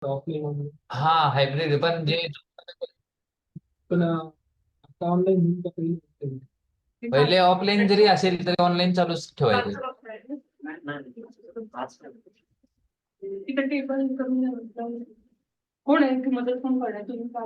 Offline हा hybrid पण जे पण आता ऑनलाईन होऊन का पहिले पहिले ऑफलाईन जरी असेल तरी ऑनलाईन चालूच ठेवायचं. तिथं टेबल करून कोण आहे की मदत कोण करणार तुम्ही का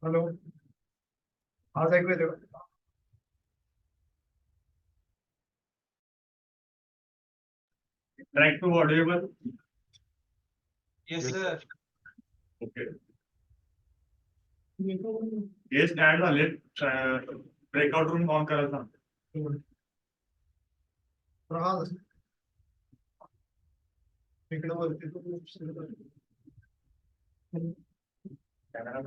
हॅलो आवाज ऐकू येतो का? Track to audible. Yes sir. Okay. Guest add झाले. ब्रेकआउट रूम ऑन करायला सांग. इकडे वरती camera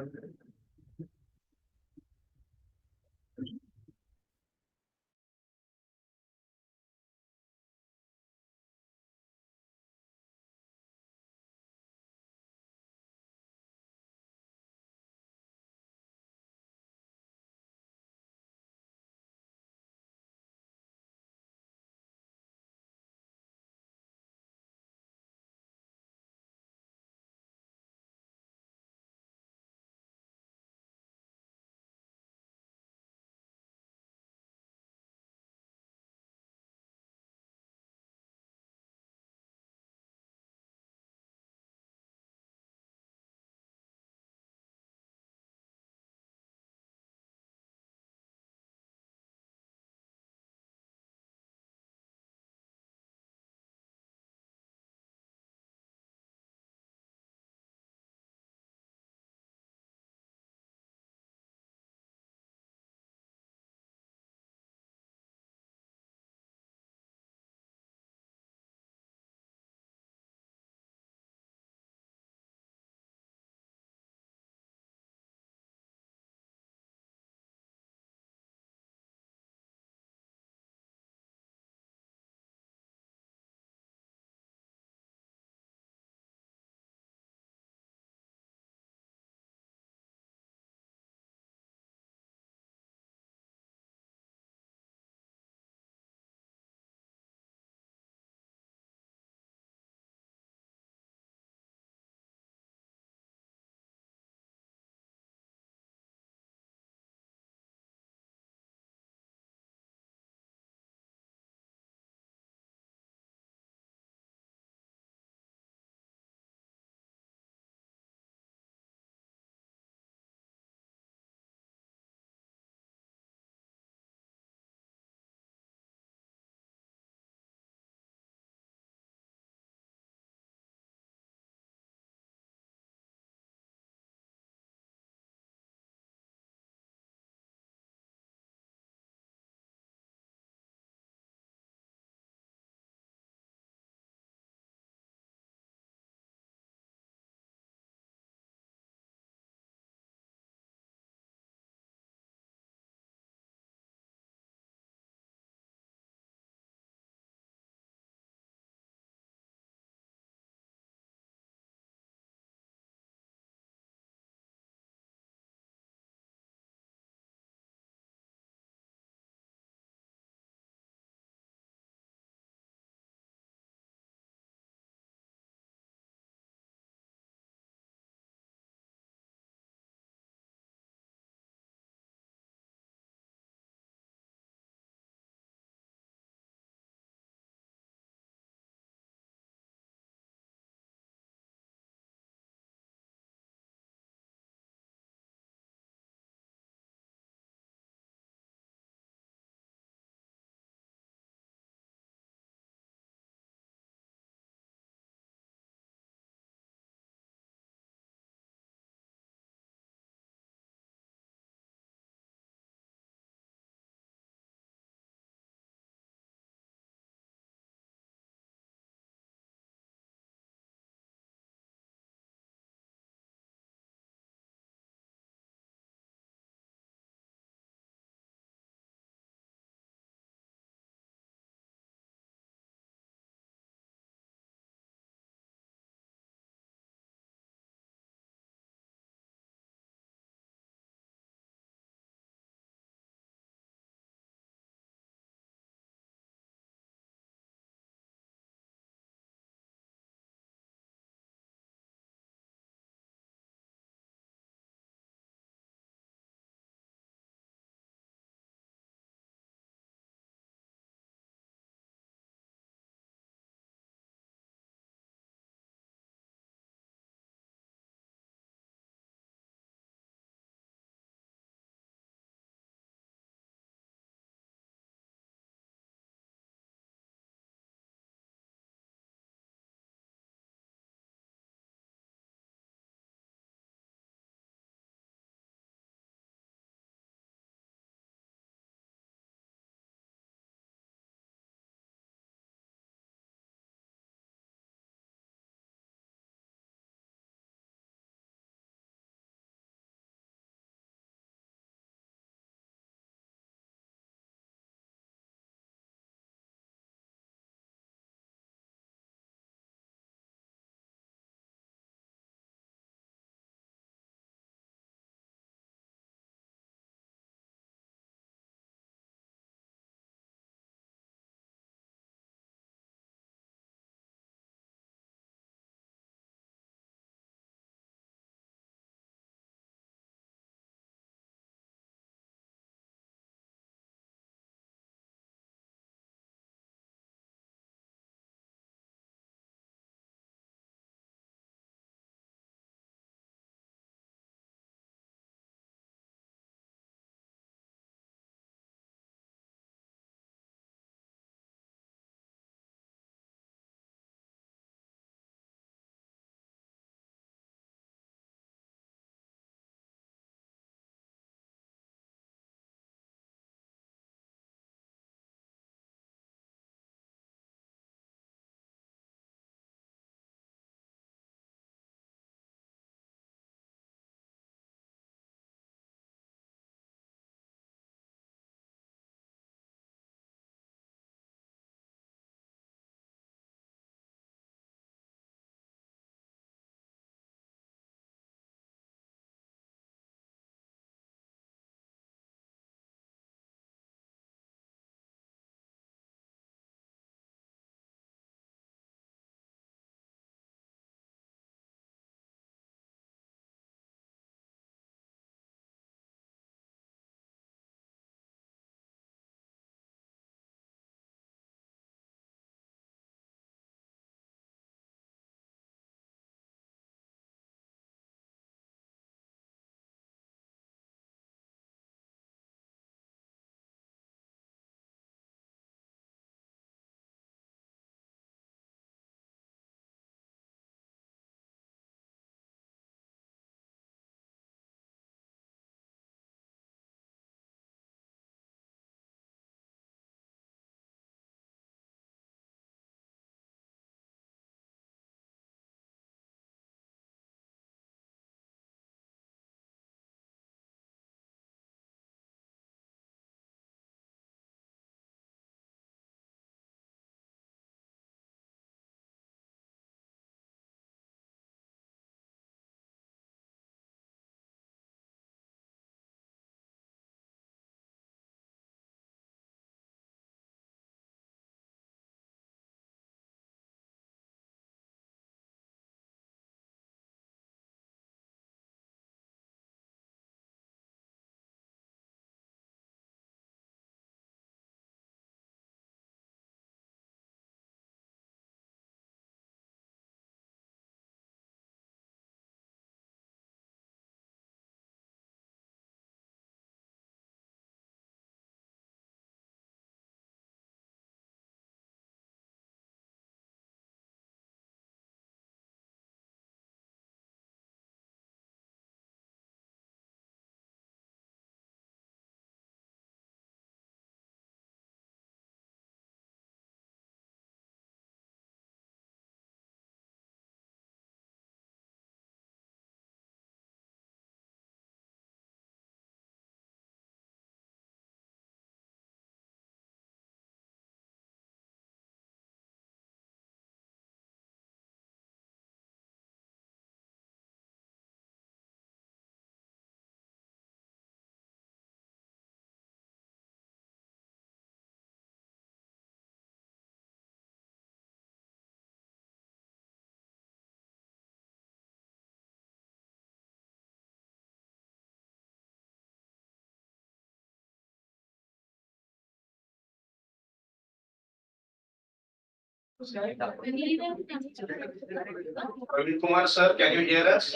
Praveen Kumar sir, can you hear us?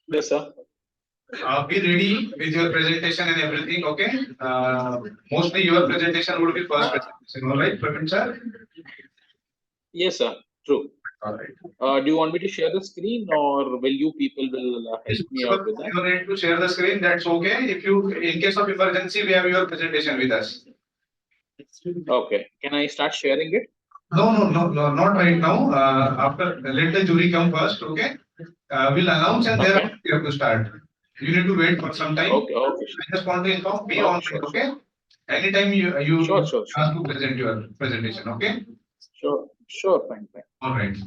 Yes, sir. Be ready with your presentation and everything, okay? Mostly your presentation would be first presentation, all right, Praveen sir? Yes, sir. True. All right. Do you want me to share the screen, or will you people help me out with that? You need to share the screen, that's okay. If you, in case of emergency, we have your presentation with us. Okay. Can I start sharing it? No, not right now. After, let the jury come first, okay? We'll announce and Okay. thereafter you have to start. You need to wait for some time. Okay. Okay. I just want to inform, be Okay. online, Sure. okay? Anytime you Sure. Sure. Sure. ask to present your presentation, okay? Sure. Sure. Fine. Fine. All right.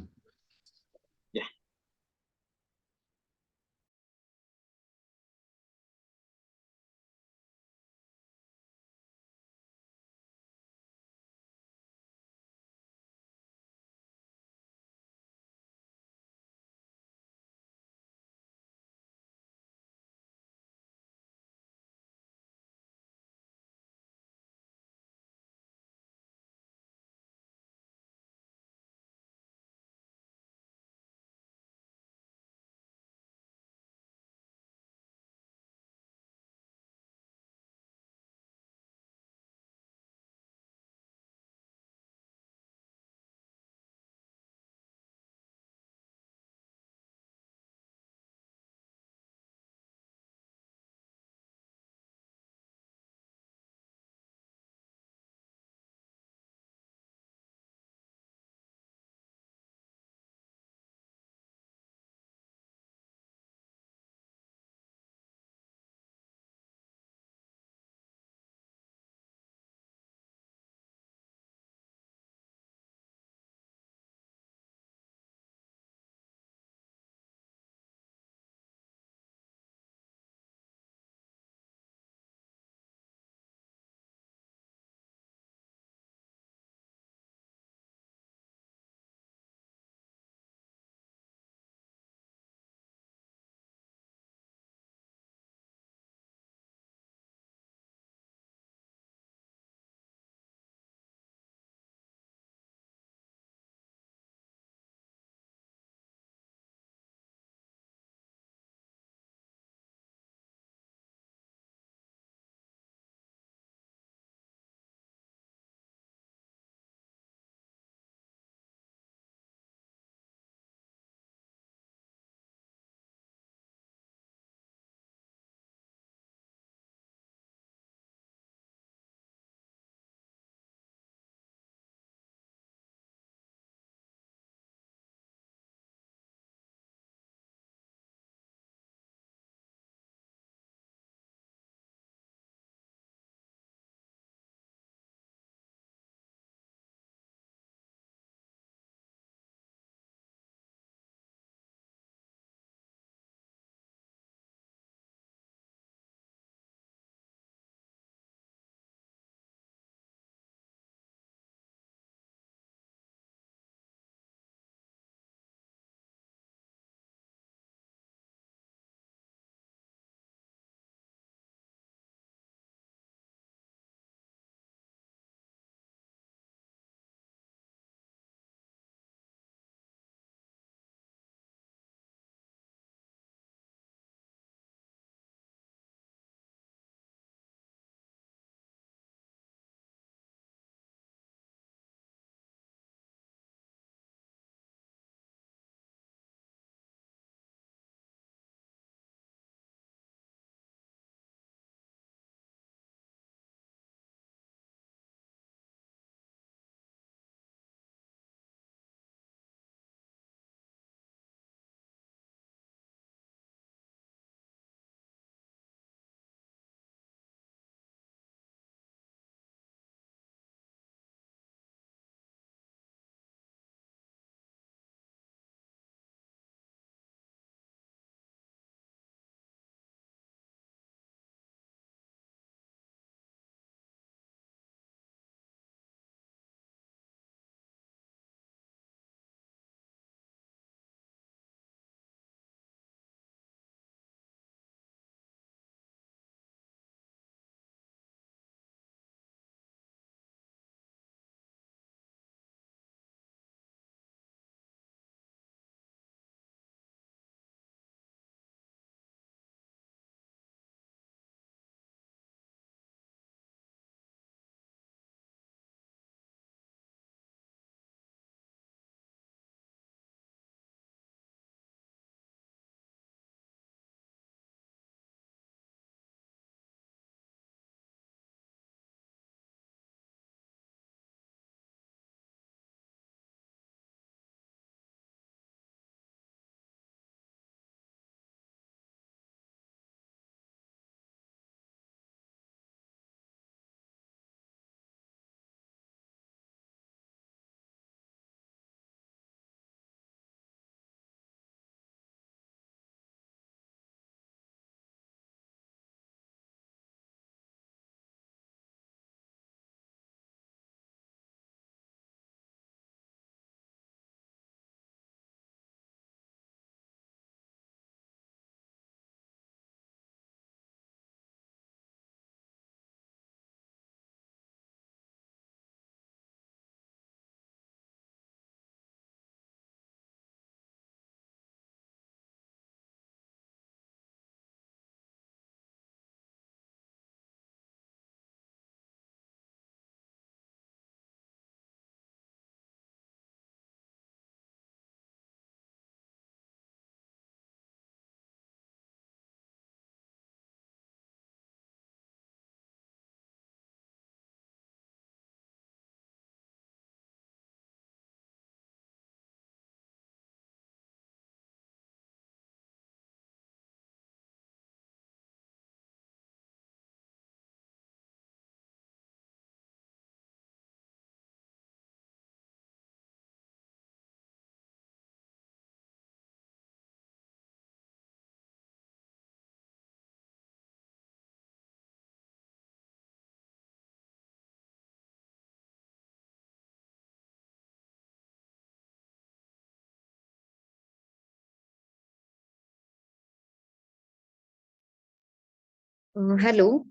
Hello.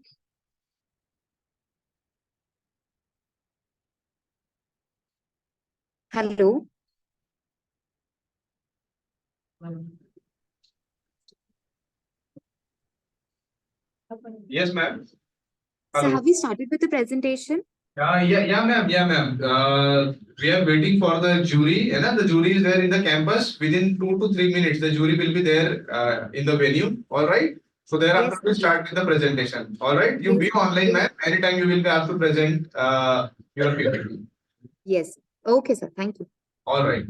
Hello. Yes, ma'am. So Hello. have we started with the presentation? Yeah, ma'am. Yeah, ma'am. We are waiting for the jury. And the jury is there in the campus. Within 2 to 3 minutes, the jury will be there in the venue. All right. So thereafter, Yes, we sir. start with the presentation. All right. You Yes, be online, yes, ma'am. Anytime you will be asked to present your PPT. yes. Okay, sir. Thank you. All right.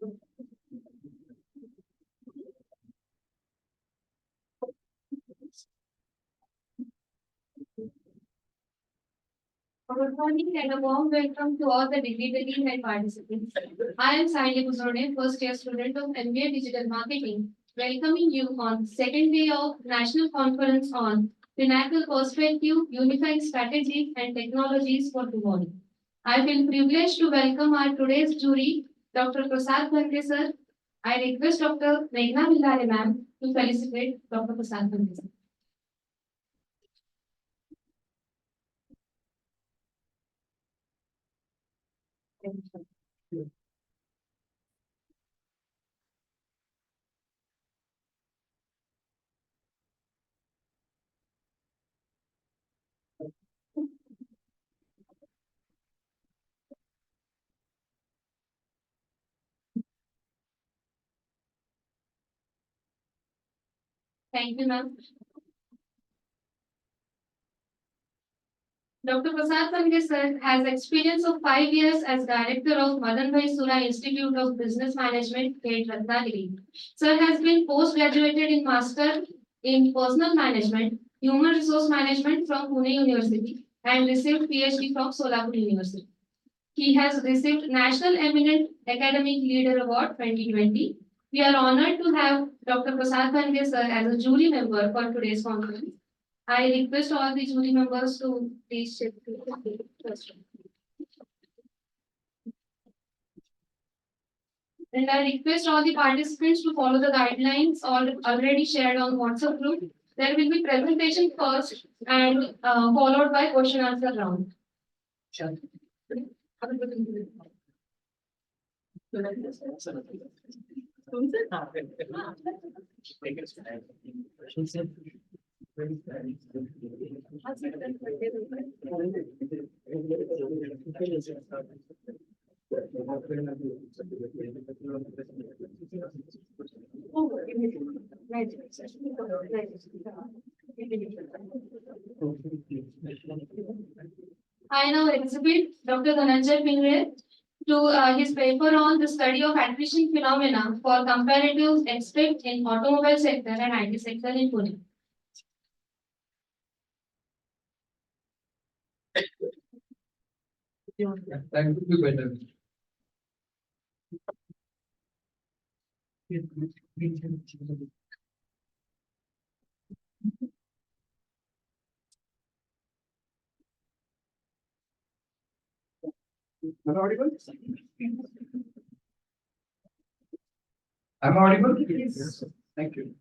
Good morning and a warm welcome to all the dignitaries and participants. I am Saini Buzode, first year student of MBA Digital Marketing, welcoming you on second day of National Conference on Pinnacle Perspective, Unifying Strategy and Technologies for Tomorrow. I feel privileged to welcome our today's jury, Dr. Prasad Bhanke sir. I request Dr. Meghna Billare ma'am to felicitate Dr. Prasad Bhanke sir. Thank you, ma'am. Dr. Prasad Bhanke sir has experience of 5 years as director of Madan Bhai Sura Institute of Business Management, Gate Ratnagiri. Sir has been post-graduated in Master in Personal Management, Human Resource Management from Pune University and received PhD from Solapur University. He has received National Eminent Academic Leader Award 2020. We are honored to have Dr. Prasad Bhanke sir as a jury member for today's conference. I request all the jury members to please check the first. And I request all the participants to follow the guidelines already shared on WhatsApp group. There will be presentation first and followed by question answer round. I now exhibit Dr. Pimpri to his paper on the study of attrition phenomena for comparative aspect in automobile sector and IT sector in Pune. That would be better. Am I audible? Am I audible? Yes. Thank you.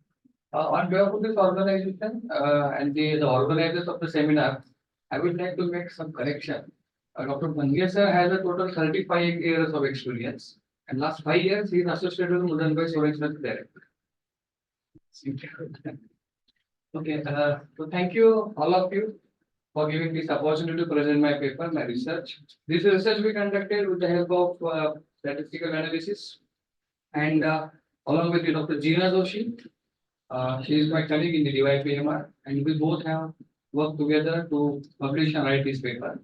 On behalf of this organization and the organizers of the seminar, I would like to make some correction. Dr. Bhanke sir has a total 35 years of experience, and last 5 years he is associated with Madan Bhai Sura Institute Director. Okay, so thank you all of you for giving this opportunity to present my paper, my research. This research we conducted with the help of statistical analysis and along with Dr. Jeena Joshi. She is my colleague in the DYPIMR, and we both have worked together to publish and write this paper.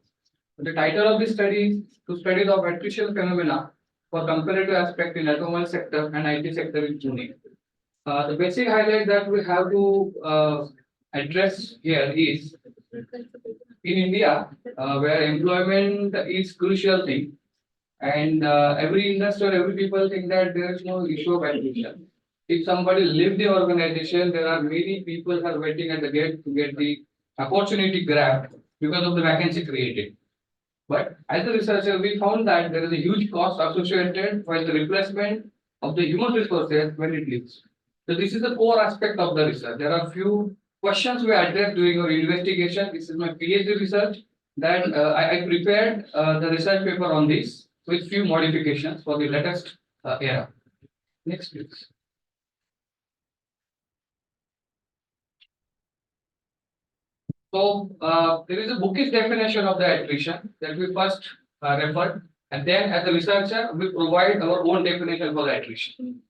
The title of this study is to study the attrition phenomena for comparative aspect in automobile sector and IT sector in Pune. The basic highlight that we have to address here is in India, where employment is crucial thing, and every investor, every people think that there is no issue of attrition. If somebody leave the organization, there are many people who are waiting at the gate to get the opportunity grabbed because of the vacancy created. But as a researcher, we found that there is a huge cost associated with the replacement of the human resources when it leaves. So this is the core aspect of the research. There are few questions we addressed during our investigation. This is my PhD research that I prepared the research paper on this with few modifications for the latest era. Next, please. So there is a bookish definition of the attrition that we first referred, and then as a researcher, we provide our own definition for the attrition.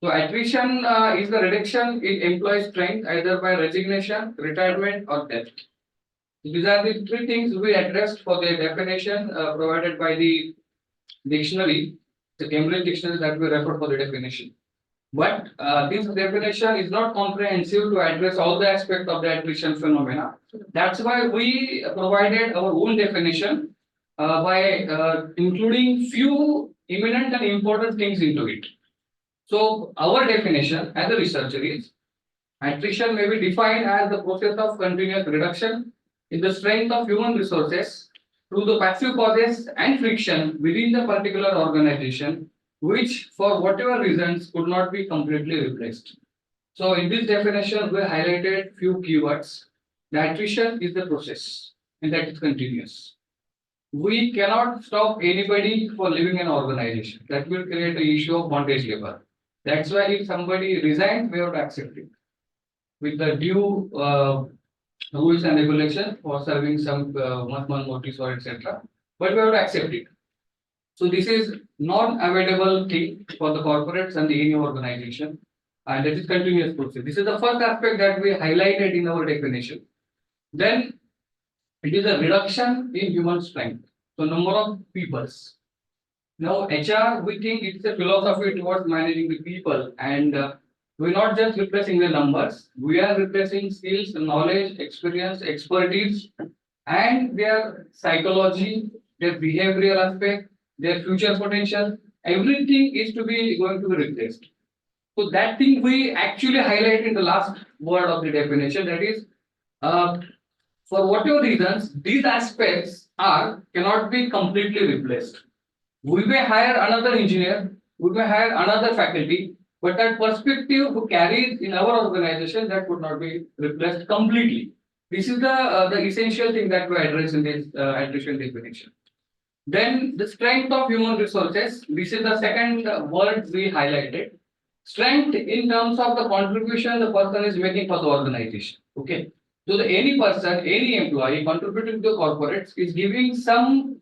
So attrition is the reduction in employee strength either by resignation, retirement, or death. These are the three things we addressed for the definition provided by the dictionary. The Cambridge dictionary that we refer for the definition. But this definition is not comprehensive to address all the aspects of the attrition phenomena. That's why we provided our own definition by including few imminent and important things into it. So our definition as a researcher is attrition may be defined as the process of continuous reduction in the strength of human resources through the passive causes and friction within the particular organization, which for whatever reasons could not be completely replaced. So in this definition, we highlighted few keywords. The attrition is the process and that is continuous. We cannot stop anybody for leaving an organization. That will create an issue of bondage labor. That's why if somebody resigns, we have to accept it with the due rules and regulations for serving some month notice or etc. But we have to accept it. So this is non-avoidable thing for the corporates and the any organization, and that is continuous process. This is the first aspect that we highlighted in our definition. Then it is a reduction in human strength. So number of peoples. Now HR, we think it's a philosophy towards managing the people, and we're not just replacing the numbers. We are replacing skills, knowledge, experience, expertise, and their psychology, their behavioral aspect, their future potential. Everything is to be going to be replaced. So that thing we actually highlight in the last word of the definition. That is, for whatever reasons, these aspects cannot be completely replaced. We may hire another engineer, we may hire another faculty, but that perspective who carries in our organization that would not be replaced completely. This is the essential thing that we address in this attrition definition. Then the strength of human resources. This is the second word we highlighted. Strength in terms of the contribution the person is making for the organization. Okay. So any person, any employee contributing to the corporates is giving some,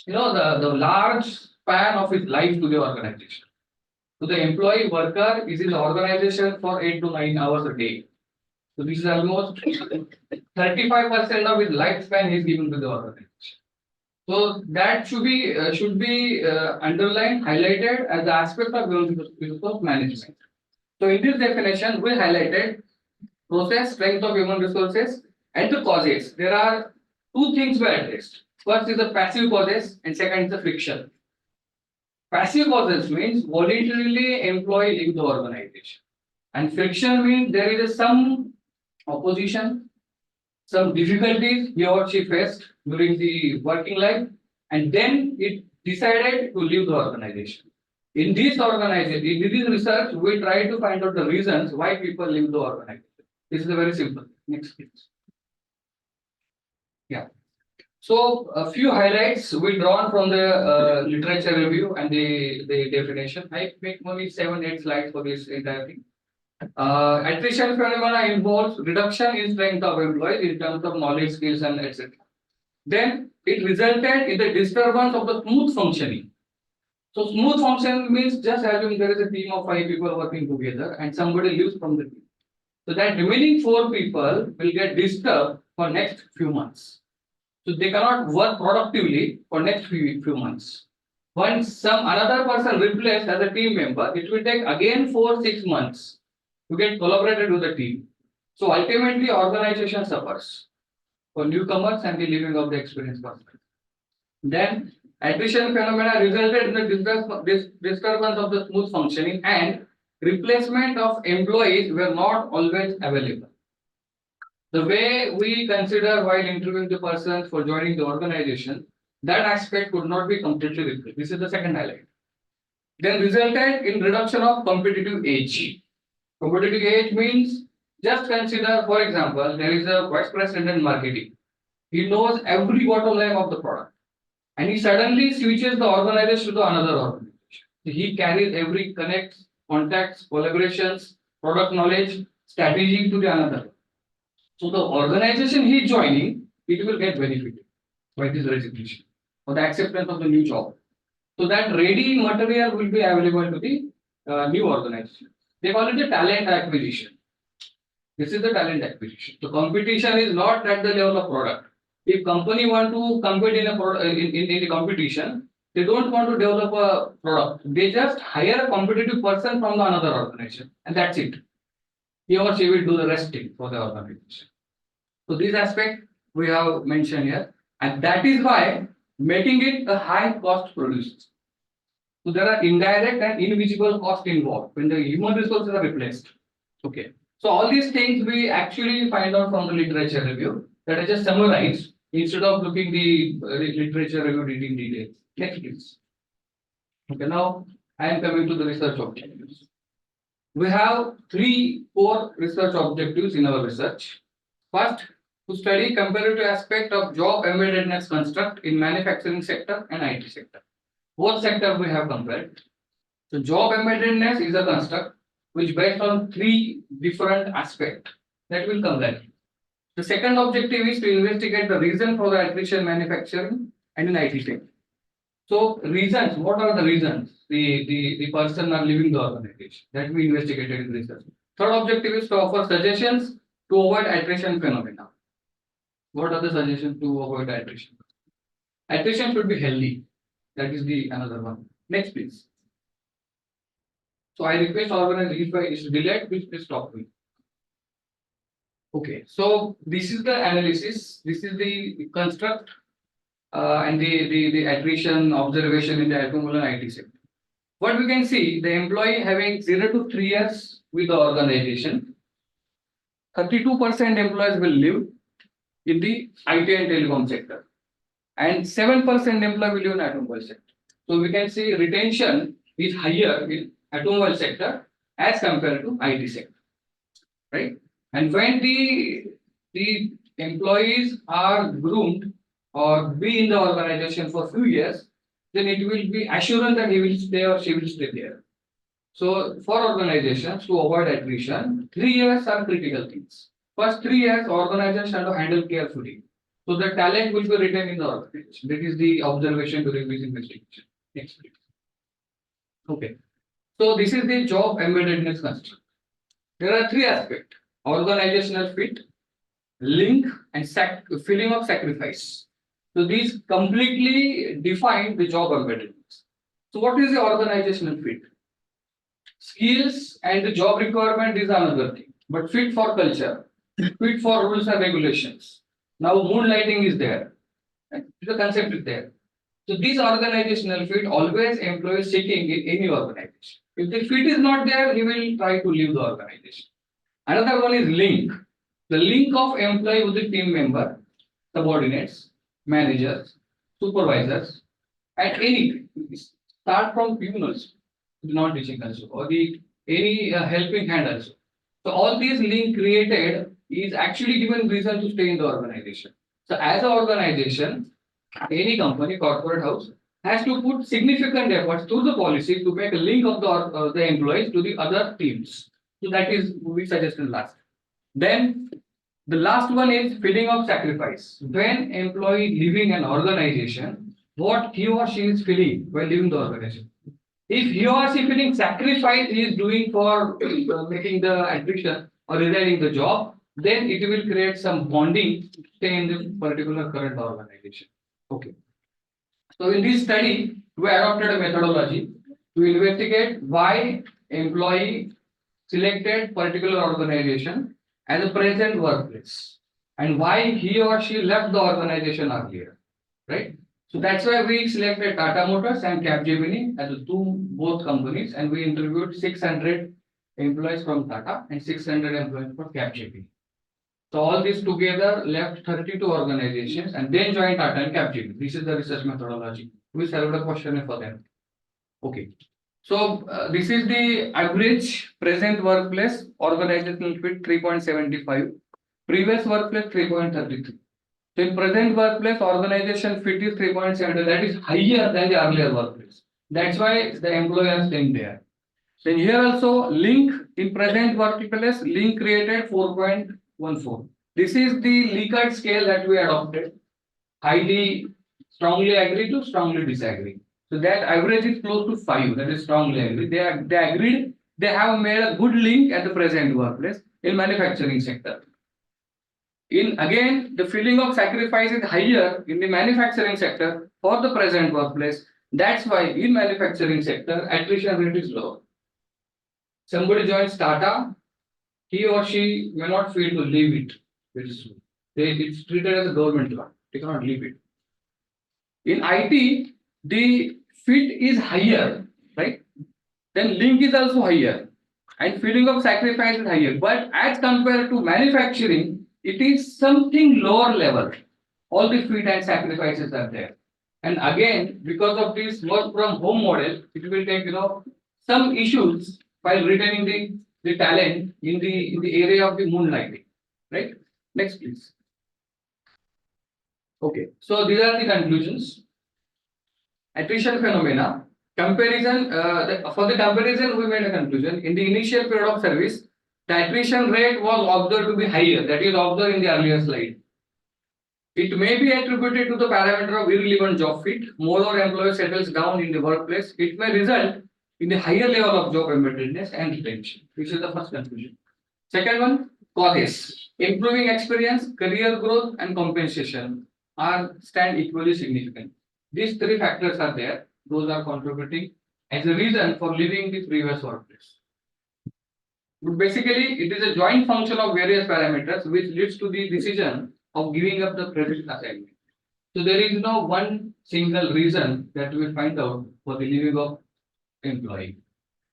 the large span of his life to the organization. So the employee worker is in the organization for 8 to 9 hours a day. So this is almost 35% of his lifespan he is given to the organization. So that should be underlined, highlighted as the aspect of human resource management. So in this definition, we highlighted process, strength of human resources, and the causes. There are two things we addressed. First is the passive causes, and second is the friction. Passive causes means voluntarily employee leave the organization, and friction means there is some opposition, some difficulties he or she faced during the working life, and then it decided to leave the organization. In this research, we try to find out the reasons why people leave the organization. This is a very simple. Next, please. Yeah. So a few highlights we drawn from the literature review and the definition. I make only 7-8 slides for this entire thing. Attrition phenomena involves reduction in strength of employees in terms of knowledge, skills, and etc. Then it resulted in the disturbance of the smooth functioning. So smooth functioning means just assume there is a team of 5 people working together and somebody leaves from the team. So that remaining 4 people will get disturbed for next few months. So they cannot work productively for next few months. Once another person replaced as a team member, it will take again 4-6 months to get collaborated with the team. So ultimately, organization suffers for newcomers and the leaving of the experienced person. Then attrition phenomena resulted in the disturbance of the smooth functioning, and replacement of employees were not always available. The way we consider while interviewing the persons for joining the organization, that aspect could not be completely replaced. This is the second highlight. Then resulted in reduction of competitive edge. Competitive edge means, just consider, for example, there is a vice president marketing. He knows every bottom line of the product, and he suddenly switches the organization to another organization. So he carries every connects, contacts, collaborations, product knowledge, strategy to the another. So the organization he is joining, it will get benefited by this resignation or the acceptance of the new job. So that ready material will be available to the new organization. They call it the talent acquisition. This is the talent acquisition. The competition is not at the level of product. If company want to compete in a competition, They don't want to develop a product. They just hire a competitive person from the another organization, and that's it. He or she will do the rest thing for the organization. So this aspect we have mentioned here, and that is why making it a high cost producer. So there are indirect and invisible costs involved when the human resources are replaced. Okay. So all these things we actually find out from the literature review that I just summarized instead of looking the literature review in details. Next please. Okay, now I am coming to the research objectives. We have 3 core research objectives in our research. First, to study comparative aspect of job embeddedness construct in manufacturing sector and IT sector. Both sectors we have compared. So job embeddedness is a construct which based on 3 different aspects that will come there. The second objective is to investigate the reason for the attrition manufacturing and in IT sector. So reasons, what are the reasons the person are leaving the organization that we investigated in research. Third objective is to offer suggestions to avoid attrition phenomena. What are the suggestions to avoid attrition? Attrition should be healthy. That is the another one. Next, please. So I request organizers if it's delayed, please stop me. Okay, so this is the analysis. This is the construct and the attrition observation in the automobile and IT sector. What we can see, the employee having 0 to 3 years with the organization, 32% employees will live in the IT and telecom sector, and 7% employee will live in automobile sector. So we can see retention is higher in automobile sector as compared to IT sector, right? And when the employees are groomed or be in the organization for few years, then it will be assurance that he will stay or she will stay there. So for organizations to avoid attrition, 3 years are critical things. First 3 years, organizations have to handle carefully. So the talent will be retained in the organization. That is the observation during this investigation. Next please. Okay. So this is the job embeddedness construct. There are 3 aspects: organizational fit, link, and feeling of sacrifice. So these completely define the job embeddedness. So what is the organizational fit? Skills and the job requirement is another thing, but fit for culture, fit for rules and regulations. Now moonlighting is there. The concept is there. So this organizational fit always employees seeking in any organization. If the fit is not there, he will try to leave the organization. Another one is link. The link of employee with the team member, subordinates, managers, supervisors, and any start from criminals, non-teaching also, or the any helping hand also. So all these link created is actually given reason to stay in the organization. So as an organization, any company, corporate house has to put significant efforts through the policy to make a link of the employees to the other teams. So that is we suggested last. Then the last one is feeling of sacrifice. When employee leaving an organization, what he or she is feeling while leaving the organization. If he or she feeling sacrifice he is doing for making the attrition or resigning the job, then it will create some bonding to stay in the particular current organization. Okay. So in this study, we adopted a methodology to investigate why employee selected particular organization as a present workplace and why he or she left the organization earlier, right? So that's why we selected Tata Motors and Capgemini as both companies, and we interviewed 600 employees from Tata and 600 employees from Capgemini. So all this together left 32 organizations and then joined Tata and Capgemini. This is the research methodology. We served a questionnaire for them. Okay. So this is the average present workplace organizational fit 3.75, previous workplace 3.33. So in present workplace organization fit is 3.7, that is higher than the earlier workplace. That's why the employee are staying there. Then here also link in present workplace, link created 4.14. This is the Likert scale that we adopted. Highly strongly agree to strongly disagree. So that average is close to 5, that is strongly agree. They agreed they have made a good link at the present workplace in manufacturing sector. In again, the feeling of sacrifice is higher in the manufacturing sector for the present workplace That's why in manufacturing sector, attrition rate is low. Somebody joins Tata, he or she may not feel to leave it very soon. It's treated as a government job. They cannot leave it. In IT, the fit is higher, right? Then link is also higher, and feeling of sacrifice is higher. But as compared to manufacturing, it is something lower level. All the fit and sacrifices are there. And again, because of this work from home model, it will take some issues while retaining the talent in the area of the moonlighting. Right? Next, please. Okay, so these are the conclusions. Attrition phenomena. Comparison, for the comparison, we made a conclusion. In the initial period of service, the attrition rate was observed to be higher. That is observed in the earlier slide. It may be attributed to the parameter of irrelevant job fit. More employee settles down in the workplace. It may result in a higher level of job embeddedness and retention. This is the first conclusion. Second one, causes. Improving experience, career growth, and compensation stand equally significant. These three factors are there. Those are contributing as a reason for leaving the previous workplace. But basically, it is a joint function of various parameters which leads to the decision of giving up the present assignment. So there is no one single reason that we find out for the leaving of employee.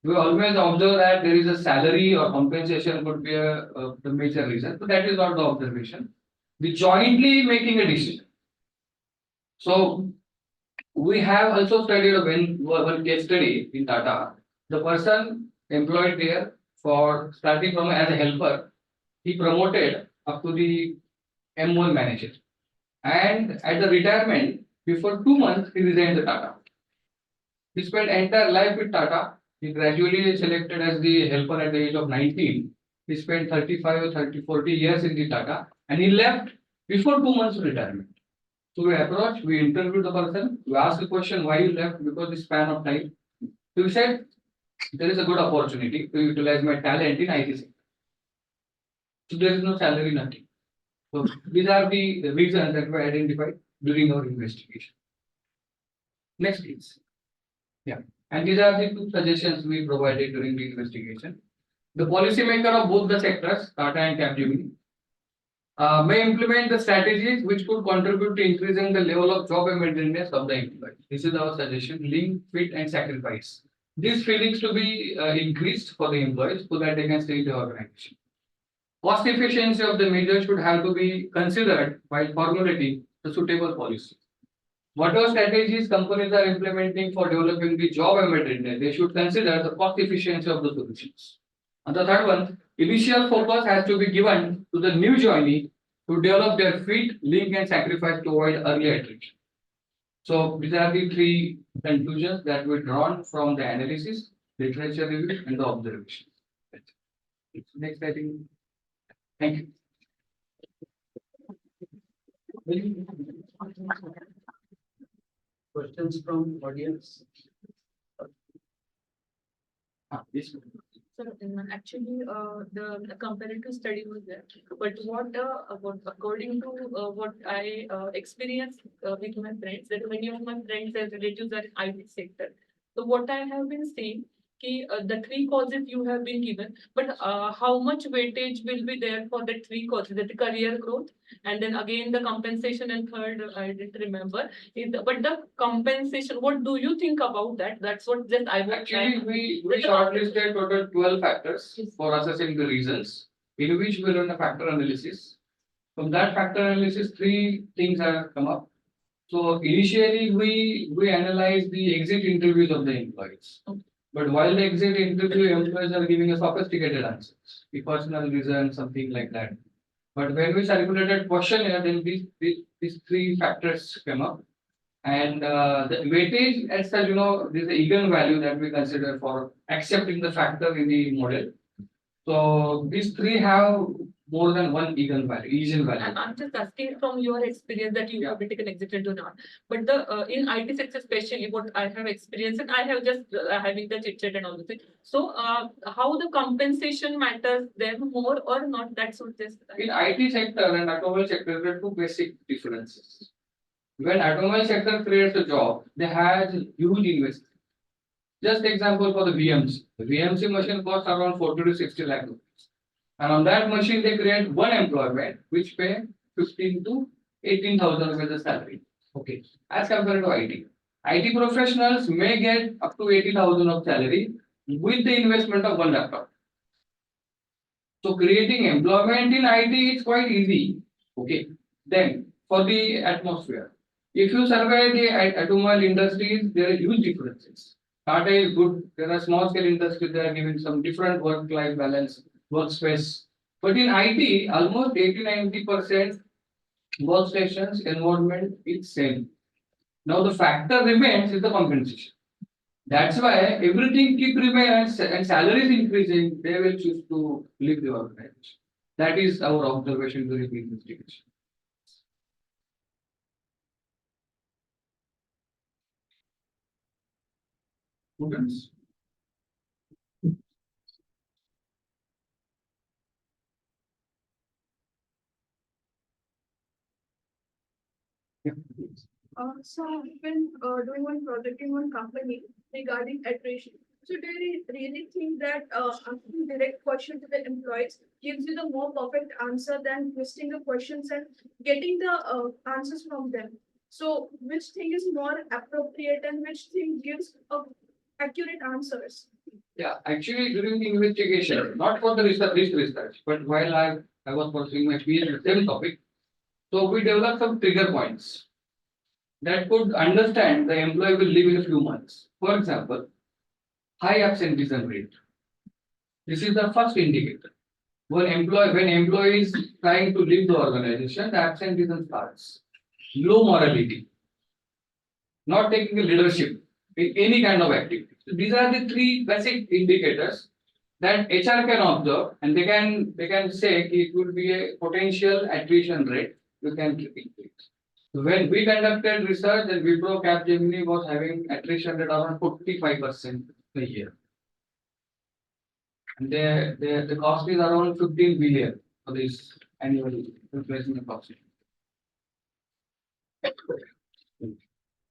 We always observe that there is a salary or compensation could be the major reason. So that is not the observation. The jointly making a decision. So we have also studied one case study in Tata. The person employed there for starting from as a helper, he promoted up to the M1 manager. And at the retirement, before 2 months, he resigned the Tata. He spent entire life with Tata. He gradually selected as the helper at the age of 19. He spent 35 or 40 years in the Tata, and he left before 2 months of retirement. So we approached, we interviewed the person, we asked the question why you left, because the span of time. So he said, there is a good opportunity to utilize my talent in IT sector. So there is no salary, nothing. So these are the reasons that were identified during our investigation. Next, please. Yeah. And these are the two suggestions we provided during the investigation. The policymaker of both the sectors, Tata and Capgemini, may implement the strategies which could contribute to increasing the level of job embeddedness of the employee. This is our suggestion: link, fit, and sacrifice. These feelings to be increased for the employees so that they can stay in the organization. Cost efficiency of the measure should have to be considered while formulating the suitable policy. Whatever strategies companies are implementing for developing the job embeddedness, they should consider the cost efficiency of the solutions. And the third one, initial focus has to be given to the new joinee to develop their fit, link, and sacrifice to avoid early attrition. So these are the three conclusions that were drawn from the analysis, literature review, and the observation. Next, I think. Thank you. Questions from audience? Yes. Sir, actually, the comparative study was there, but what according to what I experienced with my friends, that many of my friends and relatives are in IT sector. So what I have been saying, the three causes you have been given, but how much weightage will be there for the three causes? That the career growth, and then again the compensation, and third I didn't remember. But the compensation, what do you think about that? That's what just I would Actually, we shortlisted total 12 factors for assessing the reasons, in which we run a factor analysis. From that factor analysis, three things have come up. So initially, we analyze the exit interviews of the employees. Okay. But while the exit interview, employees are giving a sophisticated answers, the personal reason, something like that. But when we circulated questionnaire, then these three factors came up. And the weightage as such, there's an eigenvalue that we consider for accepting the factor in the model. So these three have more than one eigenvalue. I'm just asking from your experience that you have been taken exited or not. But the in IT sector, especially what I have experienced, and I have just having the chit chat and all the things. So how the compensation matters them more or not? That's what just In IT sector and automobile sector, there are two basic differences. when automobile sector creates a job, they have huge investment. Just example for the VMC. The VMC machine costs around 40 to 60 lakh rupees. And on that machine, they create one employment, which pay 15 to 18,000 rupees a salary. Okay. As compared to IT. IT professionals may get up to 80,000 of salary with the investment of one laptop. So creating employment in IT is quite easy. Okay. Then for the atmosphere. If you survey the automobile industries, there are huge differences. Tata is good. There are small scale industries. They are giving some different work-life balance, workspace. But in IT, almost 80-90% workstations environment is same. Now the factor remains is the compensation. That's why everything keep remains and salary is increasing. They will choose to leave the organization. That is our observation during the investigation. Students. Yeah. So I've been doing one project in one company regarding attrition. So do you really think that asking direct question to the employees gives you the more perfect answer than twisting the questions and getting the answers from them? So which thing is more appropriate and which thing gives accurate answers? Yeah, actually during the investigation, not for the research, but while I was pursuing my PhD on the same topic, so we developed some trigger points that could understand the employee will leave in a few months. For example, high absenteeism rate. This is the first indicator. When employee is trying to leave the organization, the absenteeism starts. Low morality, not taking a leadership in any kind of activity. So these are the three basic indicators that HR can observe, and they can say it will be a potential attrition rate. You can keep it. So when we conducted research, and Wipro Capgemini was having attrition rate around 45% a year. And the cost is around 15 billion for this annual replacement cost.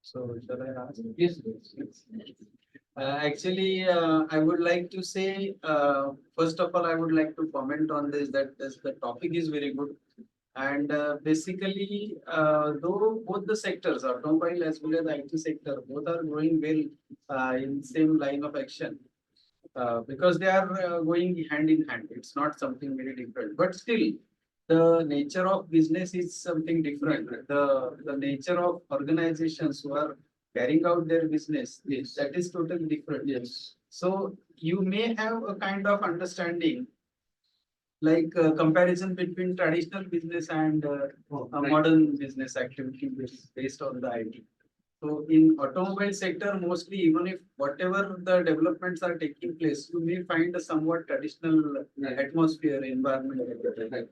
So shall I ask? Yes. Actually, I would like to say, first of all, I would like to comment on this, that the topic is very good. And basically, though both the sectors, automobile as well as IT sector, both are going well in same line of action. Because they are going hand in hand. It's not something very different, but still the nature of business is something different. The nature of organizations who are carrying out their business, Yes. that is totally different. Yes. So you may have a kind of understanding, like comparison between traditional business and Right. modern business activity based on the IT. So in automobile sector, mostly even if whatever the developments are taking place, you may find a somewhat traditional Right. atmosphere, environment. Right.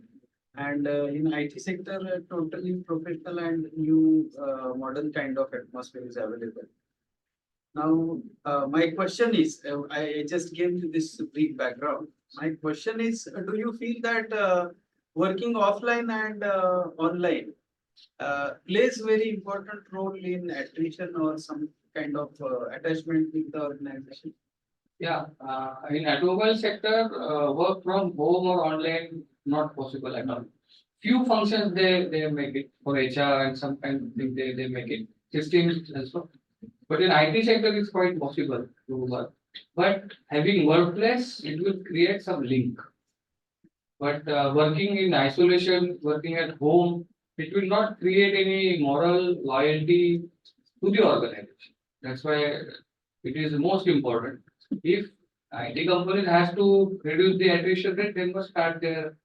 And in IT sector, totally professional and new modern kind of atmosphere is available. Now, my question is, I just gave you this brief background. My question is, do you feel that working offline and online plays very important role in attrition or some kind of attachment with the organization? Yeah, in automobile sector, work from home or online not possible at all. Few functions they make it for HR and sometimes they make it systems also. But in IT sector, it's quite possible to work. But having workplace, it will create some link. But working in isolation, working at home, it will not create any moral loyalty to the organization. That's why it is most important. If IT companies has to reduce the attrition rate, they must start their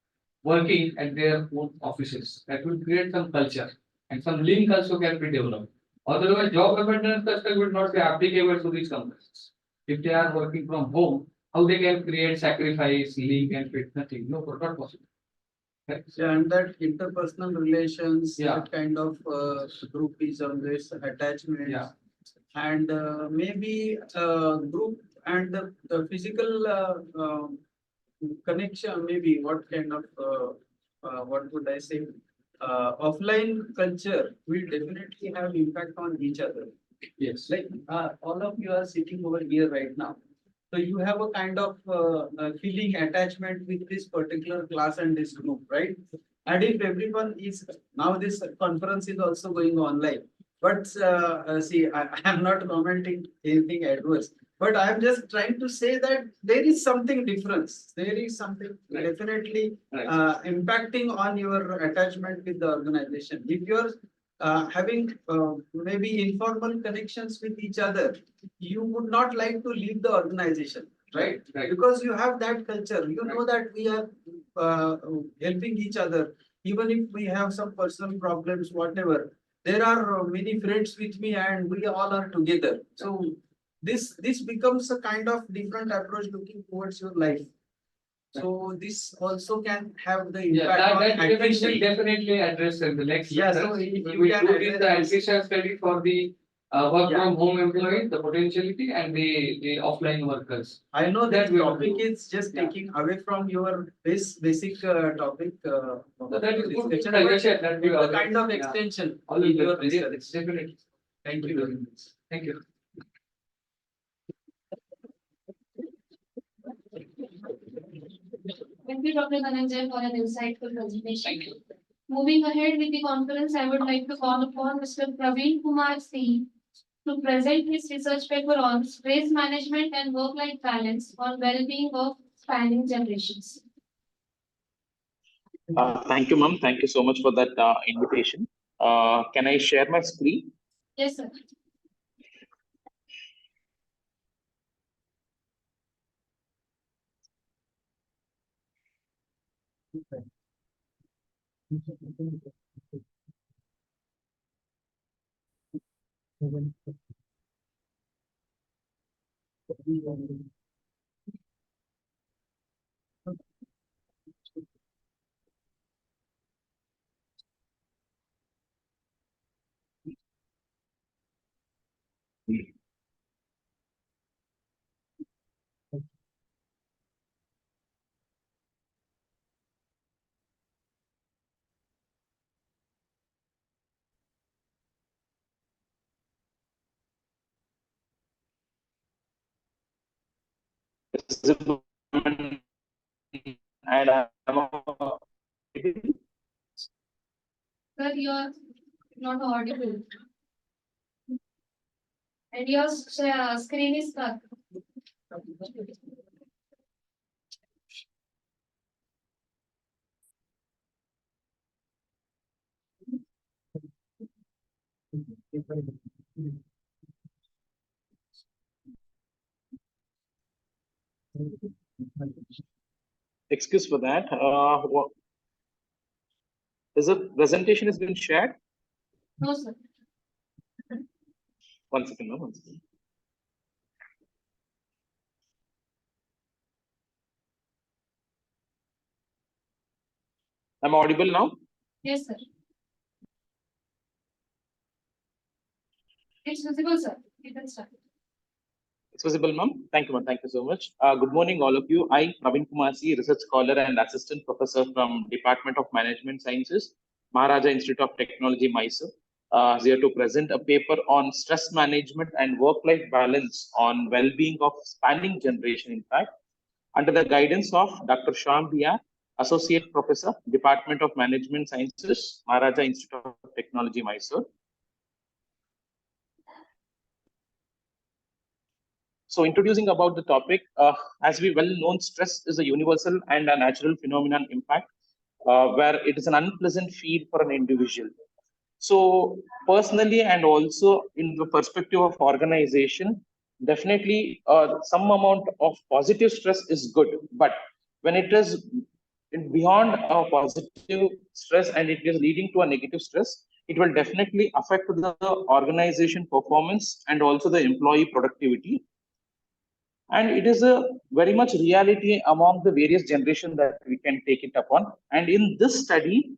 working at their own offices. That will create some culture and some link also can be developed. Otherwise, job abandonment culture will not be applicable to these companies. If they are working from home, how they can create sacrifice, link and fit nothing? No, not possible. Right? Yeah, and that interpersonal relations, Yeah. that kind of groupism, this attachment. Yeah. And maybe group and the physical connection, maybe what kind of what would I say, offline culture will definitely have impact on each other. Yes. Like all of you are sitting over here right now. So you have a kind of feeling attachment with this particular class and this group, right? And if everyone is now this conference is also going online. But see, I am not commenting anything adverse. But I am just trying to say that there is something difference. There is something Right. definitely Right. impacting on your attachment with the organization. If you're having maybe informal connections with each other, you would not like to leave the organization, right? Right. Because you have that culture. You know that we are helping each other, even if we have some personal problems, whatever. There are many friends with me, and we all are together. So this becomes a kind of different approach looking towards your life. So this also can have the Yeah, impact on that element will attrition. definitely address in the next. Yeah, so lecture. you We can do this the address this. attrition study for the work Yeah. from home employees, the potentiality and the offline workers. I know that That we will topic do. is just Yeah. taking away from your basic topic. So that is good discussion, but suggestion that we the always- kind of yeah. extension Always in your yes, discussion. definitely. Thank you very much. Thank you. Thank you, Dr. Dhananjay, for an insightful presentation. Thank you. Moving ahead with the conference, I would like to call upon Mr. Praveen Kumar C to present his research paper on stress management and work-life balance on well-being of spanning generations. Thank you, ma'am. Thank you so much for that invitation. Can I share my screen? Yes, sir. And Sir, you are not audible. And your screen is stuck. excuse for that. Is the presentation has been shared? No, sir. One second, ma'am. One second. I'm audible now. Yes, sir. It's visible, sir. You can start. It's visible, ma'am. Thank you, ma'am. Thank you so much. Good morning, all of you. I, Praveen Kumar C, research scholar and assistant professor from Department of Management Sciences, Maharaja Institute of Technology, Mysore. Here to present a paper on stress management and work-life balance on well-being of spanning generation, in fact, under the guidance of Dr. Shyam Bia, Associate Professor, Department of Management Sciences, Maharaja Institute of Technology, Mysore. So introducing about the topic, as we well known, stress is a universal and a natural phenomenon impact, where it is an unpleasant feel for an individual. So personally and also in the perspective of organization, definitely some amount of positive stress is good, but when it is beyond a positive stress and it is leading to a negative stress, it will definitely affect the organization performance and also the employee productivity. And it is a very much reality among the various generations that we can take it upon. And in this study,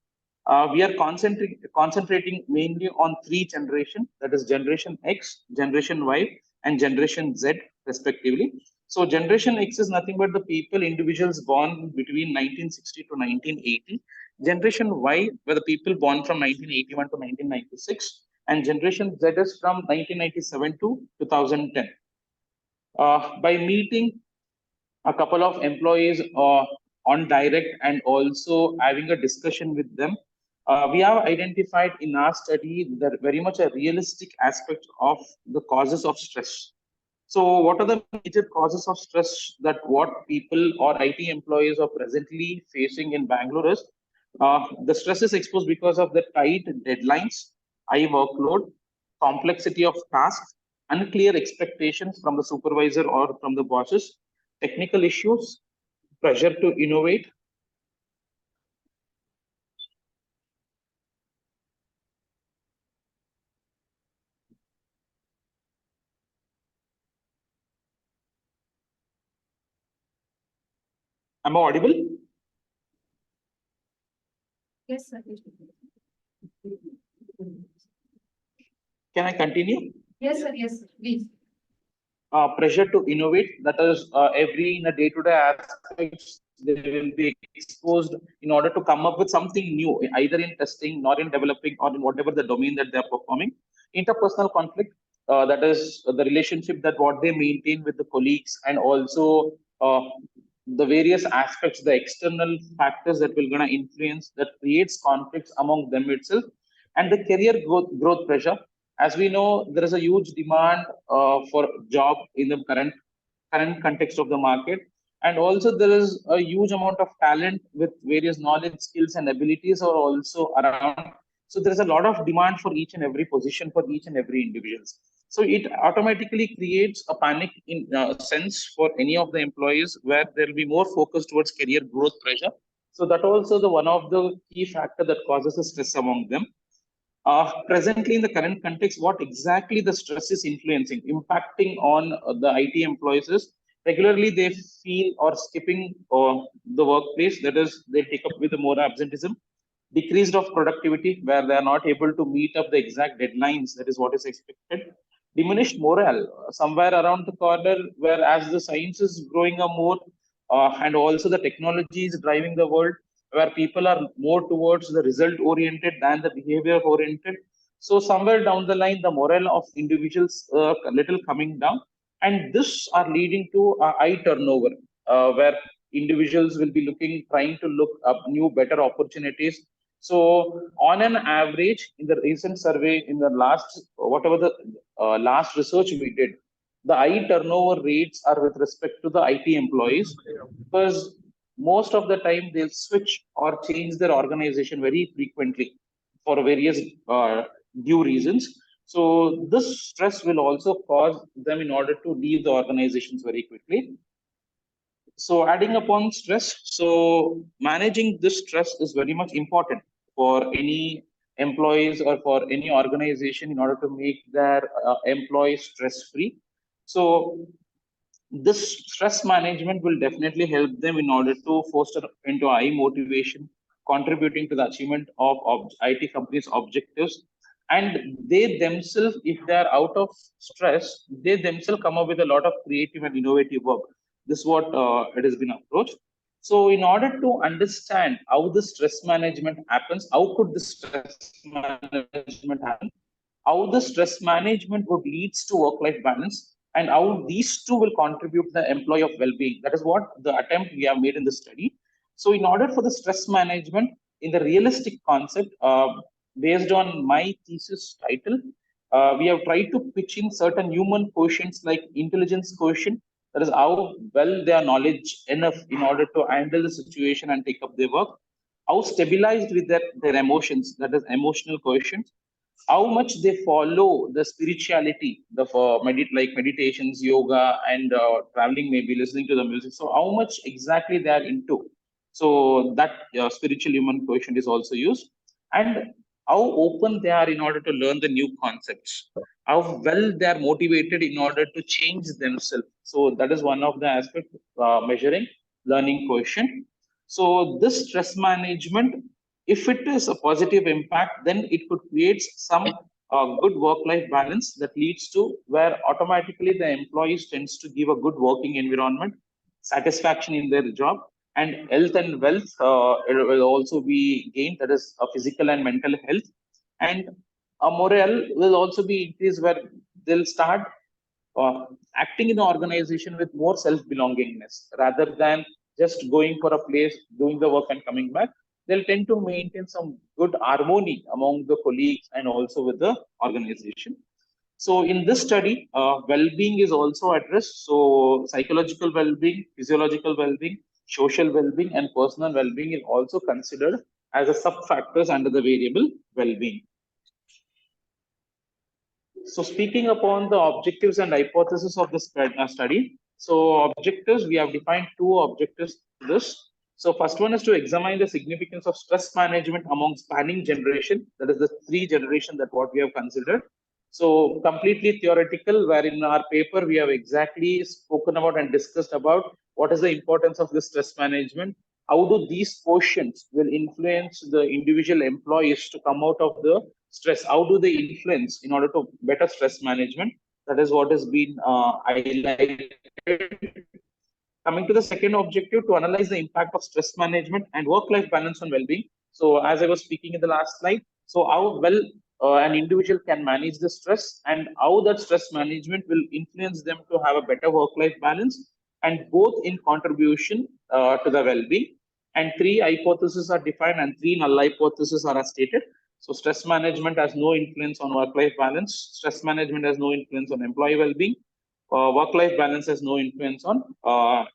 we are concentrating mainly on three generations, that is generation X, generation Y, and generation Z respectively. So Generation X is nothing but the people, individuals born between 1960 to 1980. Generation Y were the people born from 1981 to 1996. And Generation Z is from 1997 to 2010. By meeting a couple of employees on direct and also having a discussion with them, we have identified in our study that very much a realistic aspect of the causes of stress. So what are the major causes of stress that what people or IT employees are presently facing in Bangalore is the stress is exposed because of the tight deadlines, high workload, complexity of tasks, unclear expectations from the supervisor or from the bosses, technical issues, pressure to innovate. Am I audible? Yes, sir. Can I continue? Yes, sir, yes, sir, please. Pressure to innovate, that is every in a day-to-day aspects they will be exposed in order to come up with something new, either in testing, nor in developing, or in whatever the domain that they're performing. Interpersonal conflict, that is the relationship that what they maintain with the colleagues, and also the various aspects, the external factors that will gonna influence, that creates conflicts among them itself. And the career growth pressure. As we know, there is a huge demand for job in the current context of the market, and also there is a huge amount of talent with various knowledge, skills, and abilities are also around. So there is a lot of demand for each and every position for each and every individual. So it automatically creates a panic in sense for any of the employees, where there will be more focus towards career growth pressure. So that also the one of the key factor that causes the stress among them. Presently, in the current context, what exactly the stress is influencing, impacting on the IT employees is regularly they feel or skipping the workplace. That is, they take up with more absenteeism, decreased of productivity, where they are not able to meet up the exact deadlines. That is what is expected. Diminished morale somewhere around the corner, where as the science is growing a more and also the technology is driving the world, where people are more towards the result oriented than the behavior oriented. So somewhere down the line, the morale of individuals a little coming down, and this are leading to a high turnover, where individuals will be trying to look up new, better opportunities. So on an average, in the recent survey, in the last, whatever the last research we did, the high turnover rates are with respect to the IT employees, because most of the time they'll switch or change their organization very frequently for various due reasons. So this stress will also cause them in order to leave the organizations very quickly. So adding upon stress, so managing this stress is very much important for any employees or for any organization in order to make their employees stress-free. So this stress management will definitely help them in order to foster into high motivation, contributing to the achievement of IT companies' objectives. And they themselves, if they are out of stress, they themselves come up with a lot of creative and innovative work. This is what it has been approached. So in order to understand how the stress management happens, how could the stress management happen, how the stress management would leads to work-life balance, and how these two will contribute to the employee of well-being. That is what the attempt we have made in the study. So in order for the stress management, in the realistic concept, based on my thesis title, we have tried to pitch in certain human quotients like intelligence quotient, that is how well they are knowledge enough in order to handle the situation and take up their work, how stabilized with their emotions, that is emotional quotient, how much they follow the spirituality, the like meditations, yoga, and traveling, maybe listening to the music. So how much exactly they are into. So that spiritual human quotient is also used, and how open they are in order to learn the new concepts, how well they are motivated in order to change themselves. So that is one of the aspects measuring learning quotient. So this stress management, if it is a positive impact, then it could create some a good work-life balance that leads to where automatically the employees tends to give a good working environment, satisfaction in their job, and health and wealth it will also be gained, that is physical and mental health, and a morale will also be increased where they'll start acting in the organization with more self-belongingness rather than just going for a place, doing the work and coming back. They'll tend to maintain some good harmony among the colleagues and also with the organization. So in this study, well-being is also addressed. So psychological well-being, physiological well-being, social well-being, and personal well-being is also considered as a sub-factors under the variable well-being. So speaking upon the objectives and hypothesis of this study, so objectives, we have defined two objectives to this. So first one is to examine the significance of stress management among spanning generation, that is the three generation that what we have considered. So completely theoretical, where in our paper we have exactly spoken about and discussed about what is the importance of the stress management, how do these quotients will influence the individual employees to come out of the stress, how do they influence in order to better stress management. That is what has been highlighted. Coming to the second objective, to analyze the impact of stress management and work-life balance on well-being. So as I was speaking in the last slide, so how well an individual can manage the stress and how that stress management will influence them to have a better work-life balance, and both in contribution to the well-being. And three hypotheses are defined and three null hypotheses are stated. So stress management has no influence on work-life balance. Stress management has no influence on employee well-being. Work-life balance has no influence on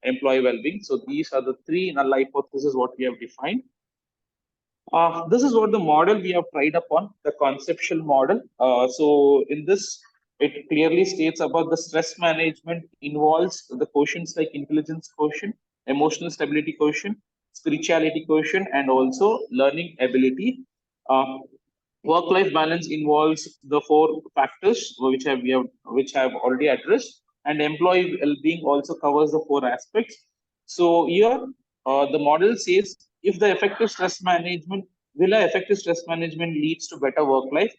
employee well-being. So these are the three null hypotheses what we have defined. This is what the model we have tried upon, the conceptual model. So in this, it clearly states about the stress management involves the quotients like intelligence quotient, emotional stability quotient, spirituality quotient, and also learning ability. Work-life balance involves the four factors which I have already addressed, and employee well-being also covers the four aspects. So here, the model says if the effective stress management leads to better work life,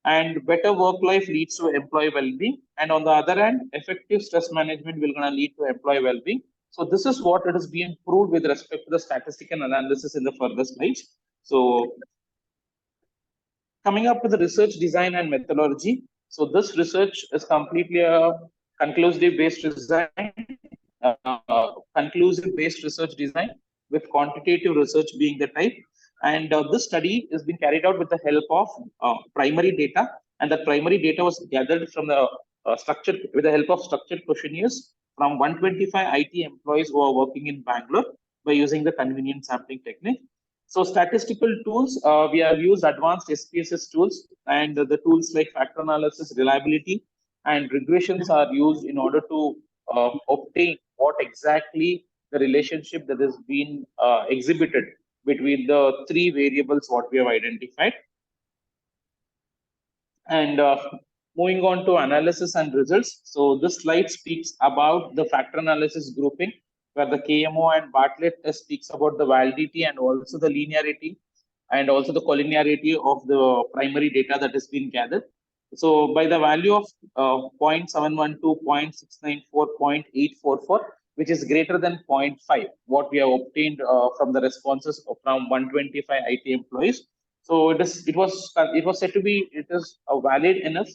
and better work life leads to employee well-being, and on the other hand, effective stress management will gonna lead to employee well-being. So this is what it is being proved with respect to the statistical analysis in the further slides. So coming up with the research design and methodology. So this research is completely a conclusive based research design with quantitative research being the type. And this study has been carried out with the help of primary data, and that primary data was gathered from the with the help of structured questionnaires from 125 IT employees who are working in Bangalore by using the convenient sampling technique. So statistical tools, we have used advanced SPSS tools, and the tools like factor analysis, reliability, and regressions are used in order to obtain what exactly the relationship that has been exhibited between the three variables what we have identified. And moving on to analysis and results. So this slide speaks about the factor analysis grouping, where the KMO and Bartlett test speaks about the validity and also the linearity and also the collinearity of the primary data that has been gathered. So by the value of 0.712, 0.694, 0.844, which is greater than 0.5, what we have obtained from the responses from 125 IT employees. So it was said to be valid enough,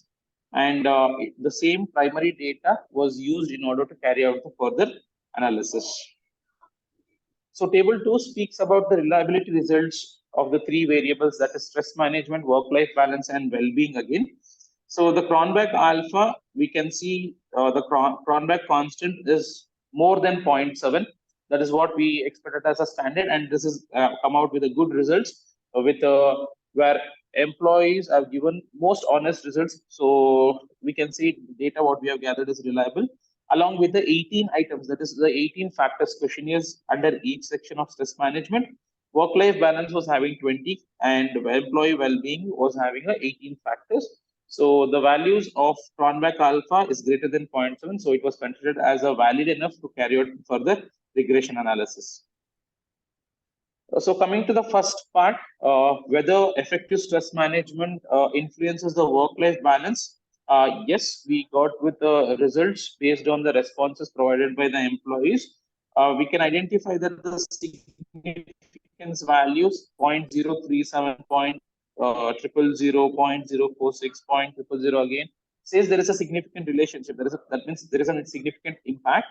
and the same primary data was used in order to carry out the further analysis. So table 2 speaks about the reliability results of the three variables, that is stress management, work-life balance, and well-being again. So the Cronbach alpha, we can see the Cronbach constant is more than 0.7. That is what we expected as a standard, and this is come out with a good results with where employees have given most honest results. So we can see data what we have gathered is reliable, along with the 18 items, that is the 18 factors questionnaires under each section of stress management. Work-life balance was having 20, and employee well-being was having 18 factors. So the values of Cronbach alpha is greater than 0.7, so it was considered as a valid enough to carry out further regression analysis. So coming to the first part, whether effective stress management influences the work-life balance. Yes, we got with the results based on the responses provided by the employees. We can identify that the significance values 0.037, triple zero, 0.046, 0.000 again says there is a significant relationship. That means there is a significant impact.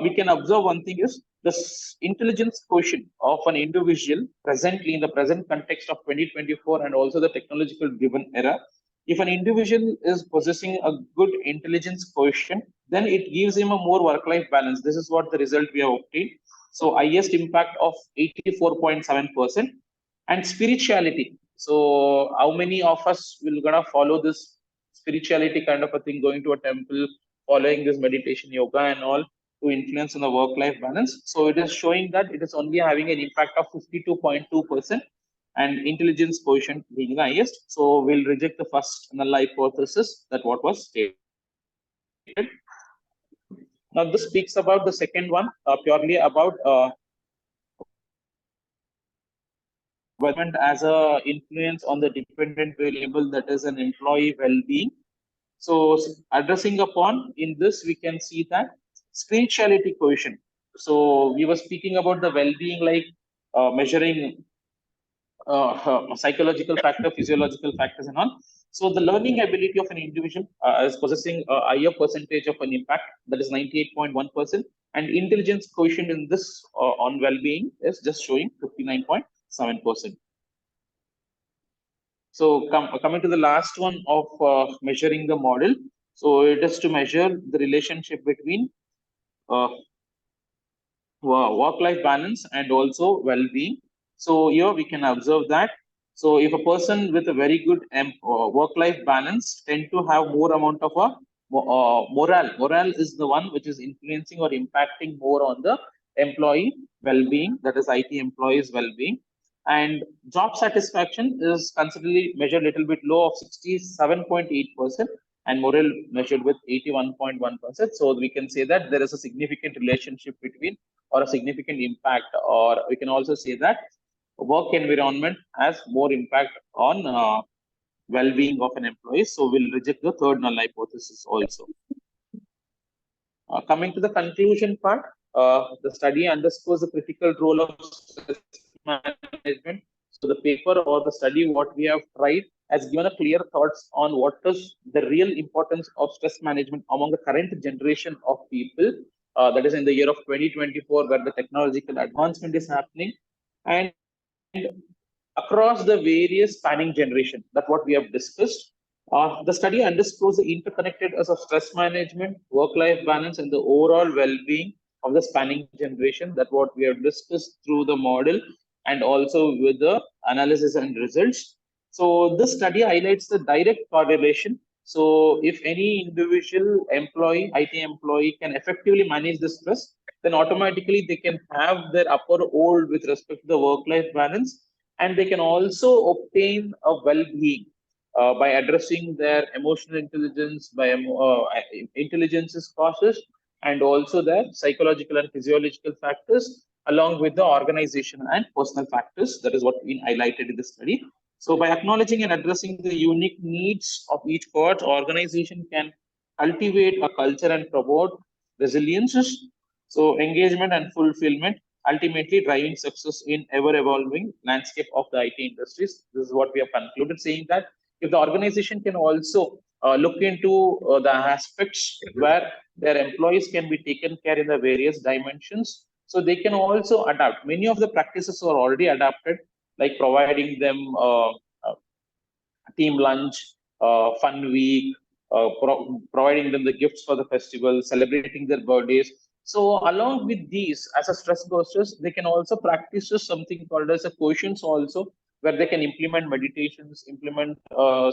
We can observe one thing is the intelligence quotient of an individual presently in the present context of 2024 and also the technological driven era. If an individual is possessing a good intelligence quotient, then it gives him a more work-life balance. This is what the result we have obtained. So highest impact of 84.7%. And spirituality. So how many of us will gonna follow this spirituality kind of a thing, going to a temple, following this meditation, yoga and all, to influence on the work-life balance? So it is showing that it is only having an impact of 52.2% and intelligence quotient being the highest. So we'll reject the first null hypothesis that what was stated. Now this speaks about the second one, purely about as a influence on the dependent variable, that is an employee well-being. So addressing upon in this, we can see that spirituality quotient. So we were speaking about the well-being, like measuring psychological factor, physiological factors and all. So the learning ability of an individual is possessing a higher percentage of an impact, that is 98.1%, and intelligence quotient in this on well-being is just showing 59.7%. So coming to the last one of measuring the model. So it is to measure the relationship between work-life balance and also well-being. So here we can observe that. So if a person with a very good work-life balance tend to have more amount of a morale. Morale is the one which is influencing or impacting more on the employee well-being, that is IT employees well-being. And job satisfaction is considerably measured a little bit low of 67.8%. And morale measured with 81.1%. So we can say that there is a significant relationship between, or a significant impact, or we can also say that work environment has more impact on well-being of an employee. So we'll reject the third null hypothesis also. Coming to the conclusion part, the study underscores the critical role of stress management. So the paper or the study what we have tried has given a clear thoughts on what is the real importance of stress management among the current generation of people. That is in the year of 2024, where the technological advancement is happening, and across the various spanning generation. That's what we have discussed. The study underscores the interconnectedness of stress management, work-life balance, and the overall well-being of the spanning generation. That's what we have discussed through the model and also with the analysis and results. So this study highlights the direct correlation. So if any individual employee, IT employee, can effectively manage the stress, then automatically they can have their upper hold with respect to the work-life balance, and they can also obtain a well-being by addressing their emotional intelligence, by intelligence's causes, and also their psychological and physiological factors, along with the organization and personal factors. That is what we highlighted in the study. So by acknowledging and addressing the unique needs of each part, organization can cultivate a culture and promote resilience, so engagement and fulfillment, ultimately driving success in ever-evolving landscape of the IT industries. This is what we have concluded, saying that if the organization can also look into the aspects where their employees can be taken care in the various dimensions, so they can also adapt. Many of the practices are already adapted, like providing them team lunch, fun week, providing them the gifts for the festival, celebrating their birthdays. So along with these, as a stress busters, they can also practice something called as a quotients also, where they can implement meditations, implement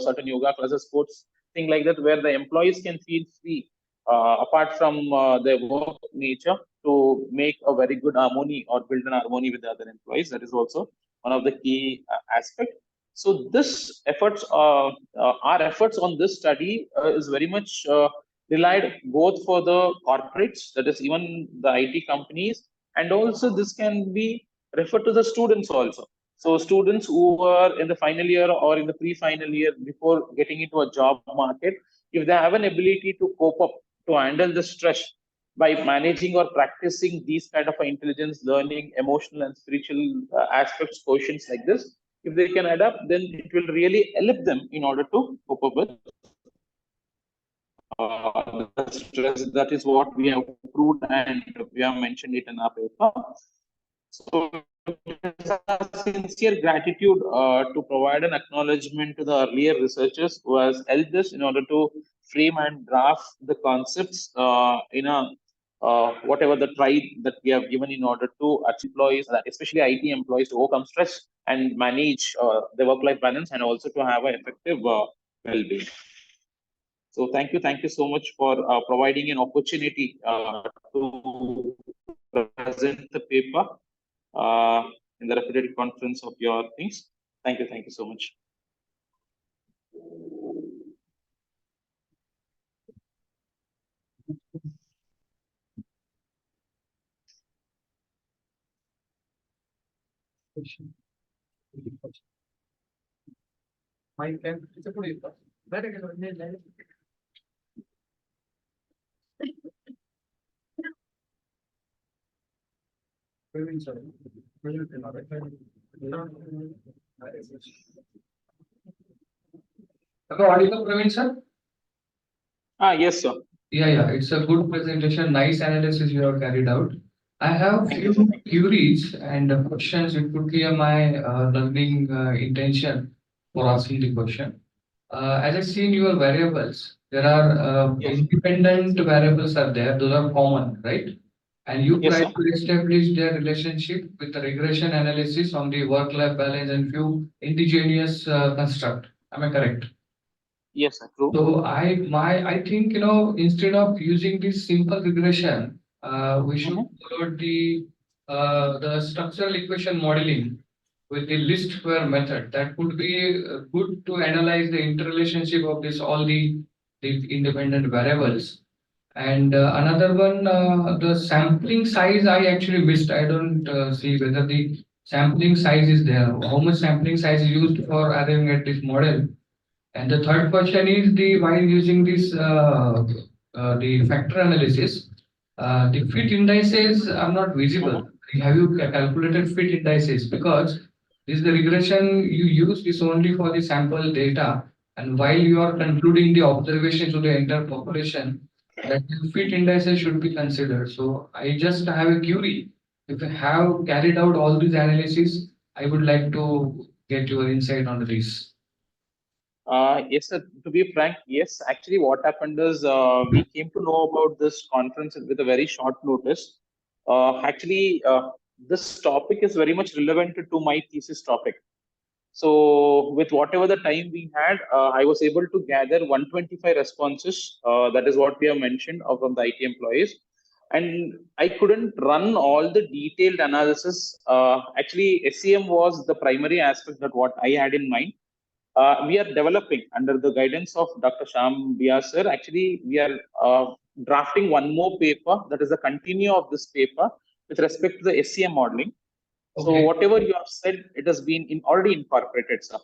certain yoga classes, sports, thing like that, where the employees can feel free, apart from their work nature, to make a very good harmony or build an harmony with the other employees. That is also one of the key aspects. So this efforts, our efforts on this study is very much relied both for the corporates, that is even the IT companies, and also this can be refer to the students also. So students who are in the final year or in the pre-final year before getting into a job market, if they have an ability to cope up, to handle the stress by managing or practicing these kind of intelligence, learning, emotional and spiritual aspects, quotients like this, if they can adapt, then it will really help them in order to cope up with the stress. That is what we have proved and we have mentioned it in our paper. So it is a sincere gratitude to provide an acknowledgement to the earlier researchers who has helped us in order to frame and draft the concepts in a whatever the tribe that we have given in order to achieve employees, especially IT employees, to overcome stress and manage the work-life balance and also to have an effective well-being. So thank you so much for providing an opportunity to present the paper in the reputed conference of your things. Thank you so much. Hello, audible, Praveen sir? Yes, sir. Yeah, it's a good presentation, nice analysis you have carried out. I have Thank you, few sir. queries and questions. It could be my learning intention for asking the question. As I see in your variables, there are Yes. independent variables are there. Those are common, right? And you Yes, try sir. to establish their relationship with the regression analysis on the work-life balance and few indigenous construct. Am I correct? Yes, sir. True. So I think instead of using this simple regression, we should follow the structural equation modeling with the list square method. That would be good to analyze the interrelationship of this all the independent variables. And another one, the sampling size I actually missed. I don't see whether the sampling size is there. How much sampling size is used for arriving at this model? And the third question is while using this the factor analysis, the fit indices are not visible. Have you calculated fit indices? Because this the regression you use is only for the sample data, and while you are concluding the observation to the entire population, that the fit indices should be considered. So I just have a query. If you have carried out all these analysis, I would like to get your insight on this. Yes, sir. To be frank, yes. Actually, what happened is we came to know about this conference with a very short notice. This topic is very much relevant to my thesis topic. So, with whatever the time we had, I was able to gather 125 responses. That is what we have mentioned from the IT employees. And I couldn't run all the detailed analysis. Actually, SEM was the primary aspect that what I had in mind. We are developing under the guidance of Dr. Sham Bia sir. Actually, we are drafting one more paper that is a continue of this paper with respect to the SEM modeling. So Okay. whatever you have said, it has been already incorporated, sir.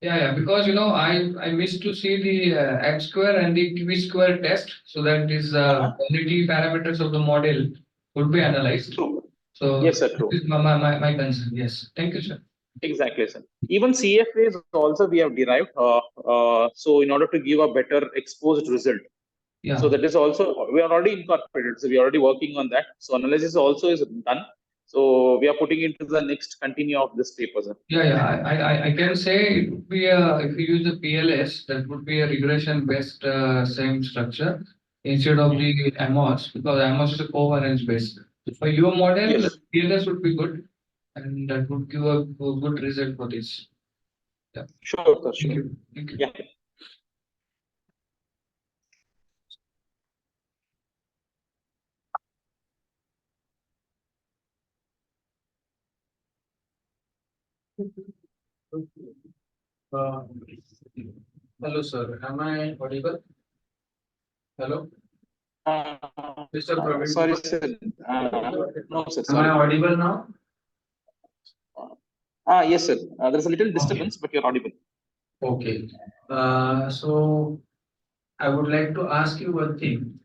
Yeah, because I missed to see the X square and the Q square test, so that this quality parameters of the model could be analyzed. True. So Yes, sir. True. this is my concern. Yes, thank you, sir. Exactly, sir. Even CFAs also we have derived. So in order to give a better exposed result. Yeah. So that is also we are already incorporated. So we are already working on that. So analysis also is done. So we are putting into the next continue of this paper, sir. Yeah. I can say it would be if you use the PLS, that would be a regression based same structure instead of the AMOS, because AMOS is a covariance based. So for your model, Yes. PLS would be good, and that would give a good result for this. Yeah. Sure, sir. Thank Sure. you. Thank you. Yeah. Hello, sir. Am I audible? Hello, Mr. Praveen Sorry, Kumar. sir. No, sir. Am I Sorry. audible now? Yes, sir. There's a little disturbance, but you're audible. Okay. So I would like to ask you one thing.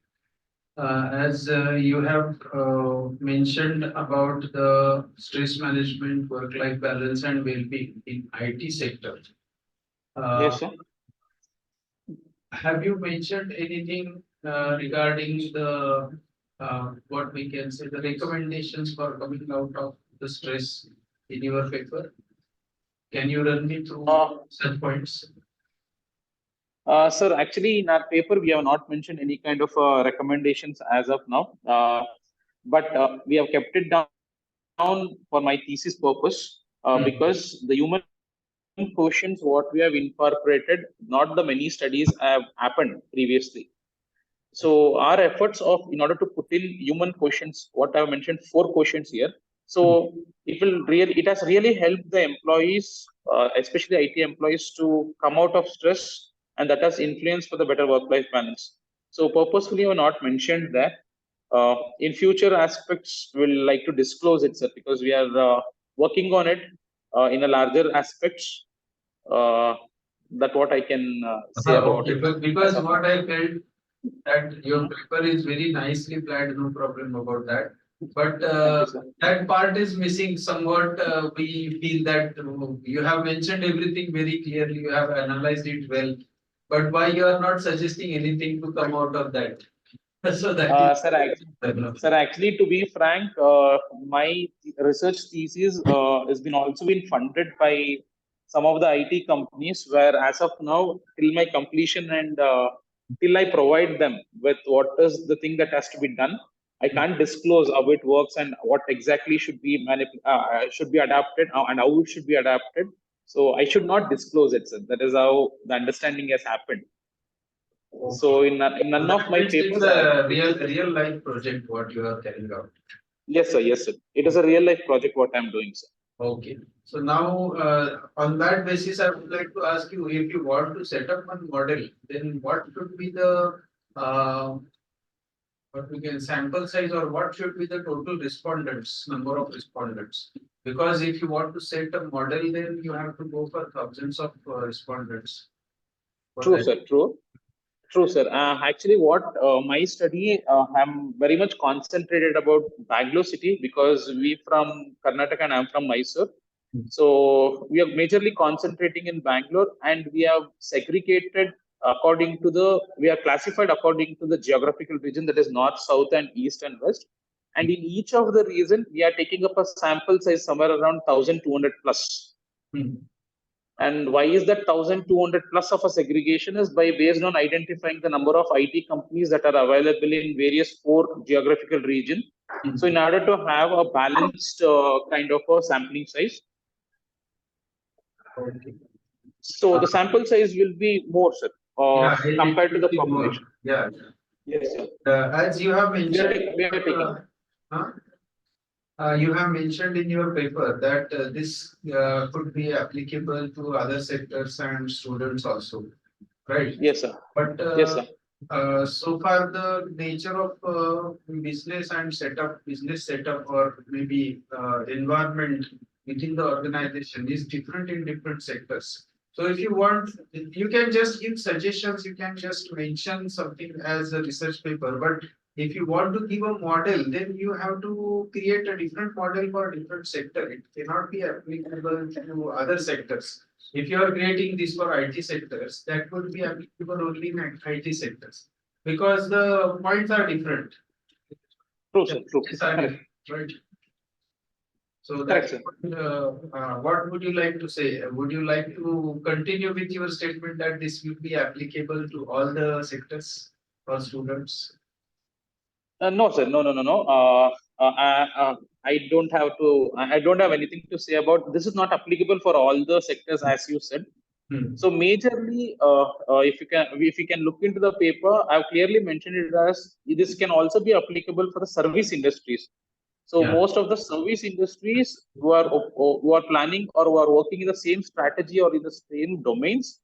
As you have mentioned about the stress management, work-life balance, and well-being in IT sector. Yes, sir. Have you mentioned anything regarding the what we can say the recommendations for coming out of the stress in your paper? Can you run me through such points? Sir, actually, in our paper, we have not mentioned any kind of recommendations as of now. But we have kept it down for my thesis purpose because the human quotients, what we have incorporated, not the many studies have happened previously. So our efforts of in order to put in human quotients, what I have mentioned, 4 quotients here. So it has really helped the employees, especially IT employees, to come out of stress, and that has influence for the better work-life balance. So purposefully, we have not mentioned that. In future aspects, we'll like to disclose it, sir, because we are working on it in a larger aspects. That what I can say about Okay, it. but because what I felt that your paper is very nicely planned, no problem about that. But Thank you, sir. that part is missing somewhat. We feel that you have mentioned everything very clearly, you have analyzed it well. But why you are not suggesting anything to come out of that? So that is Sir, actually, to be frank, my research thesis has been also been funded by some of the IT companies. Where, as of now, till my completion and till I provide them with what is the thing that has to be done, I can't disclose how it works and what exactly should be should be adapted and how it should be adapted. So I should not disclose it, sir. That is how the understanding has happened. So in none of my it's papers, a real life project what you are carrying out. yes, sir. Yes, sir. It is a real life project what I'm doing, sir. Okay. So now, on that basis, I would like to ask you, if you want to set up one model, then what should be the what we can sample size, or what should be the total respondents, number of respondents? Because if you want to set a model, then you have to go for thousands of respondents. for True, that. sir. True. True, sir. Actually, what my study, I'm very much concentrated about Bangalore city because we from Karnataka and I'm from Mysore. So we are majorly concentrating in Bangalore, and we have segregated we are classified according to the geographical region, that is north, south, and east and west. And in each of the region, we are taking up a sample size somewhere around 1,200 plus. Hmm. And why is that 1,200 plus of a segregation is by based on identifying the number of IT companies that are available in various 4 geographical regions. So in order to have a balanced kind of a sampling size. Okay. So the sample size will be more, sir, compared to the population. Yeah. Yes, sir. As you have mentioned, We are taking. You have mentioned in your paper that this could be applicable to other sectors and students also, right? Yes, sir. But Yes, sir. so far the nature of business setup, or maybe environment within the organization is different in different sectors. So if you want, you can just give suggestions, you can just mention something as a research paper, but if you want to give a model, then you have to create a different model for different sector. It cannot be applicable to other sectors. If you are creating this for IT sectors, that would be applicable only in IT sectors because the points are different. True, sir. True. Yes, I Correct. mean, right. So Correct, that's sir. what would you like to say? Would you like to continue with your statement that this will be applicable to all the sectors for students? No, sir. No, no, no, no. I don't have to. I don't have anything to say about this. Is not applicable for all the sectors, as you said. So majorly, if you can look into the paper, I've clearly mentioned it as this can also be applicable for the service industries. So Yeah. most of the service industries who are planning or who are working in the same strategy or in the same domains,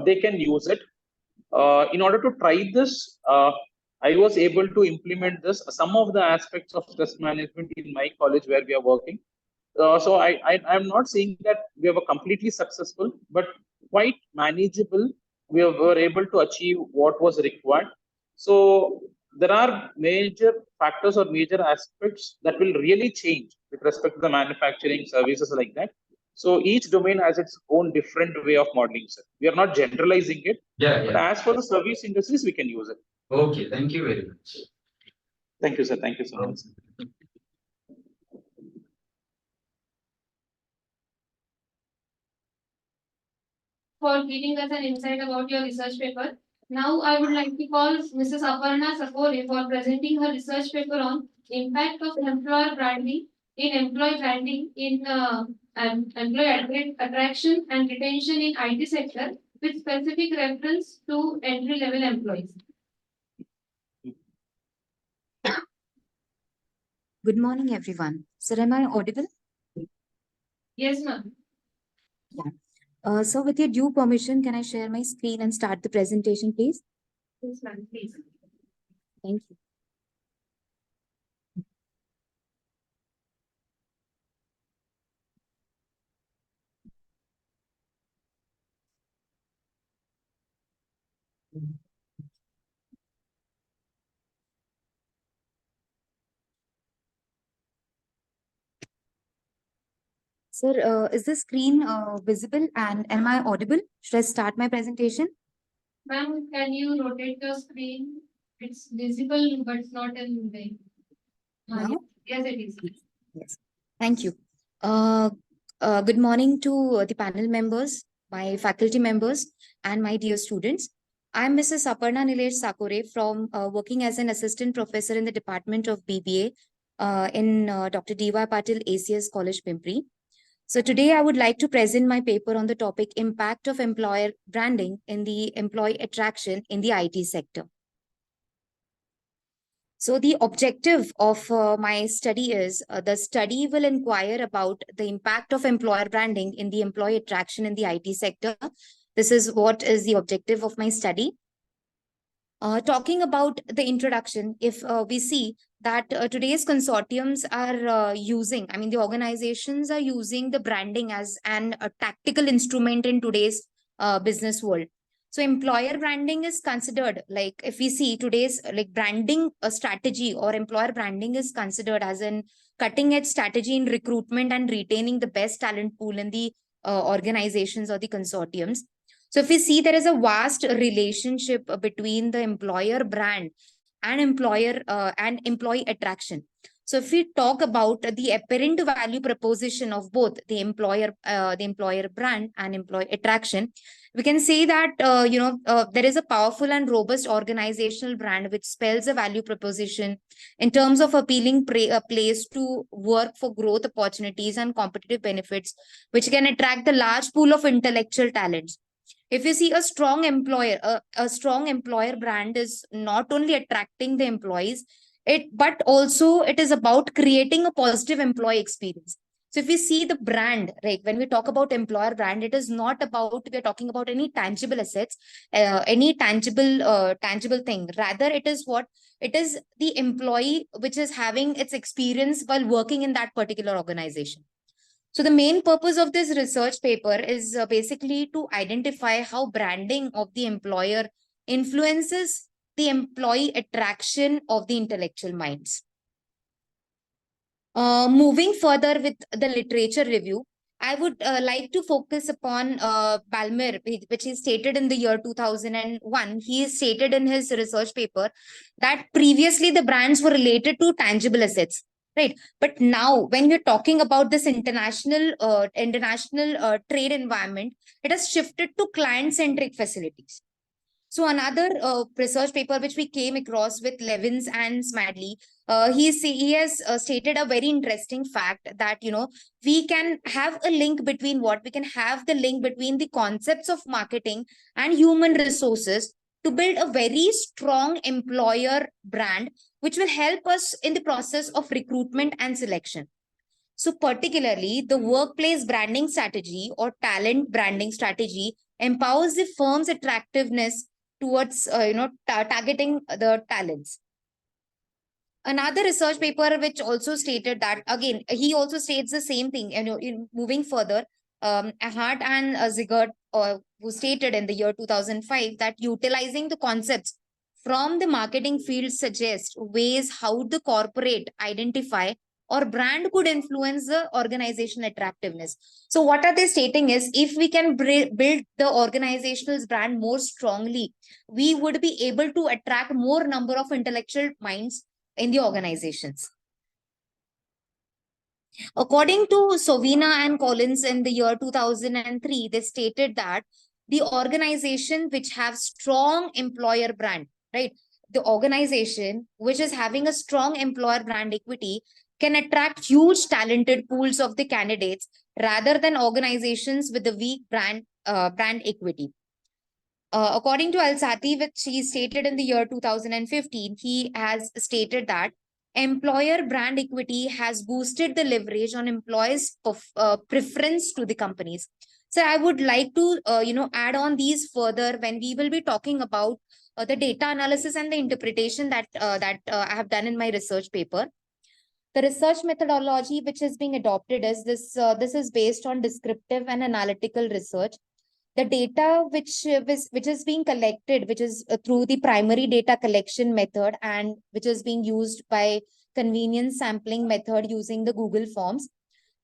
they can use it. In order to try this, I was able to implement this. Some of the aspects of stress management in my college where we are working. I'm not saying that we were completely successful, but quite manageable. Were able to achieve what was required. So there are major factors or major aspects that will really change with respect to the manufacturing services like that. So each domain has its own different way of modeling, sir. We are not generalizing it, Yeah, but yeah. as for the service industries, we can use it. Okay, thank you very much. Thank you, sir. Thank you so much. For giving us an insight about your research paper. Now I would like to call Mrs. Aparna Sakore for presenting her research paper on impact of employer branding in employee attraction and retention in IT sector with specific reference to entry level employees. Good morning, everyone. Sir, am I audible? Yes, ma'am. So with your due permission, can I share my screen and start the presentation, please? Yes, ma'am, please. Thank you. Sir, is the screen visible and am I audible? Should I start my presentation? Ma'am, can you rotate your screen? It's visible, but it's not in the. Now? Yes, it is. Yes. Thank you. Good morning to the panel members, my faculty members, and my dear students. I'm Mrs. Aparna Nilesh Sakore from working as an assistant professor in the Department of BBA in Dr. DY Patil ACS College, Pimpri. So today I would like to present my paper on the topic impact of employer branding in the employee attraction in the IT sector. So the objective of my study is the study will inquire about the impact of employer branding in the employee attraction in the IT sector. This is what is the objective of my study. Talking about the introduction, if we see that today's consortiums are the organizations are using the branding as a tactical instrument in today's business world. So employer branding is considered, like if we see today's branding strategy or employer branding is considered as an cutting edge strategy in recruitment and retaining the best talent pool in the organizations or the consortiums. So if we see there is a vast relationship between the employer brand and employee attraction. So if we talk about the apparent value proposition of both the employer brand and employee attraction, we can say that there is a powerful and robust organizational brand which spells a value proposition in terms of appealing a place to work for growth opportunities and competitive benefits, which can attract the large pool of intellectual talents. If you see a strong employer brand is not only attracting the employees, but also it is about creating a positive employee experience. So if we see the brand, right, when we talk about employer brand, it is not about, we're talking about any tangible assets, any tangible thing. Rather, it is the employee which is having its experience while working in that particular organization. So the main purpose of this research paper is basically to identify how branding of the employer influences the employee attraction of the intellectual minds. Moving further with the literature review, I would like to focus upon Balmer, which is stated in the year 2001. He stated in his research paper that previously the brands were related to tangible assets. Right. But now when we're talking about this international trade environment, it has shifted to client-centric facilities. So another research paper which we came across with Levins and Smedley, he has stated a very interesting fact that, we can have a link between the concepts of marketing and human resources to build a very strong employer brand, which will help us in the process of recruitment and selection. So particularly the workplace branding strategy or talent branding strategy empowers the firm's attractiveness towards, targeting the talents. Another research paper which also stated that, again, he also states the same thing, in moving further, Hart and Ziegert, who stated in the year 2005 that utilizing the concepts from the marketing field suggest ways how the corporate identify or brand could influence the organization attractiveness. So what are they stating is, if we can build the organization's brand more strongly, we would be able to attract more number of intellectual minds in the organizations. According to Sovina and Collins in the year 2003, they stated that the organization which have strong employer brand, right? The organization which is having a strong employer brand equity can attract huge talented pools of the candidates rather than organizations with a weak brand equity. According to Alsati, which he stated in the year 2015, he has stated that employer brand equity has boosted the leverage on employees' preference to the companies. So I would like to, add on these further when we will be talking about the data analysis and the interpretation that I have done in my research paper. The research methodology which is being adopted is this. This is based on descriptive and analytical research. The data which is being collected, which is through the primary data collection method, and which is being used by convenience sampling method using the Google Forms.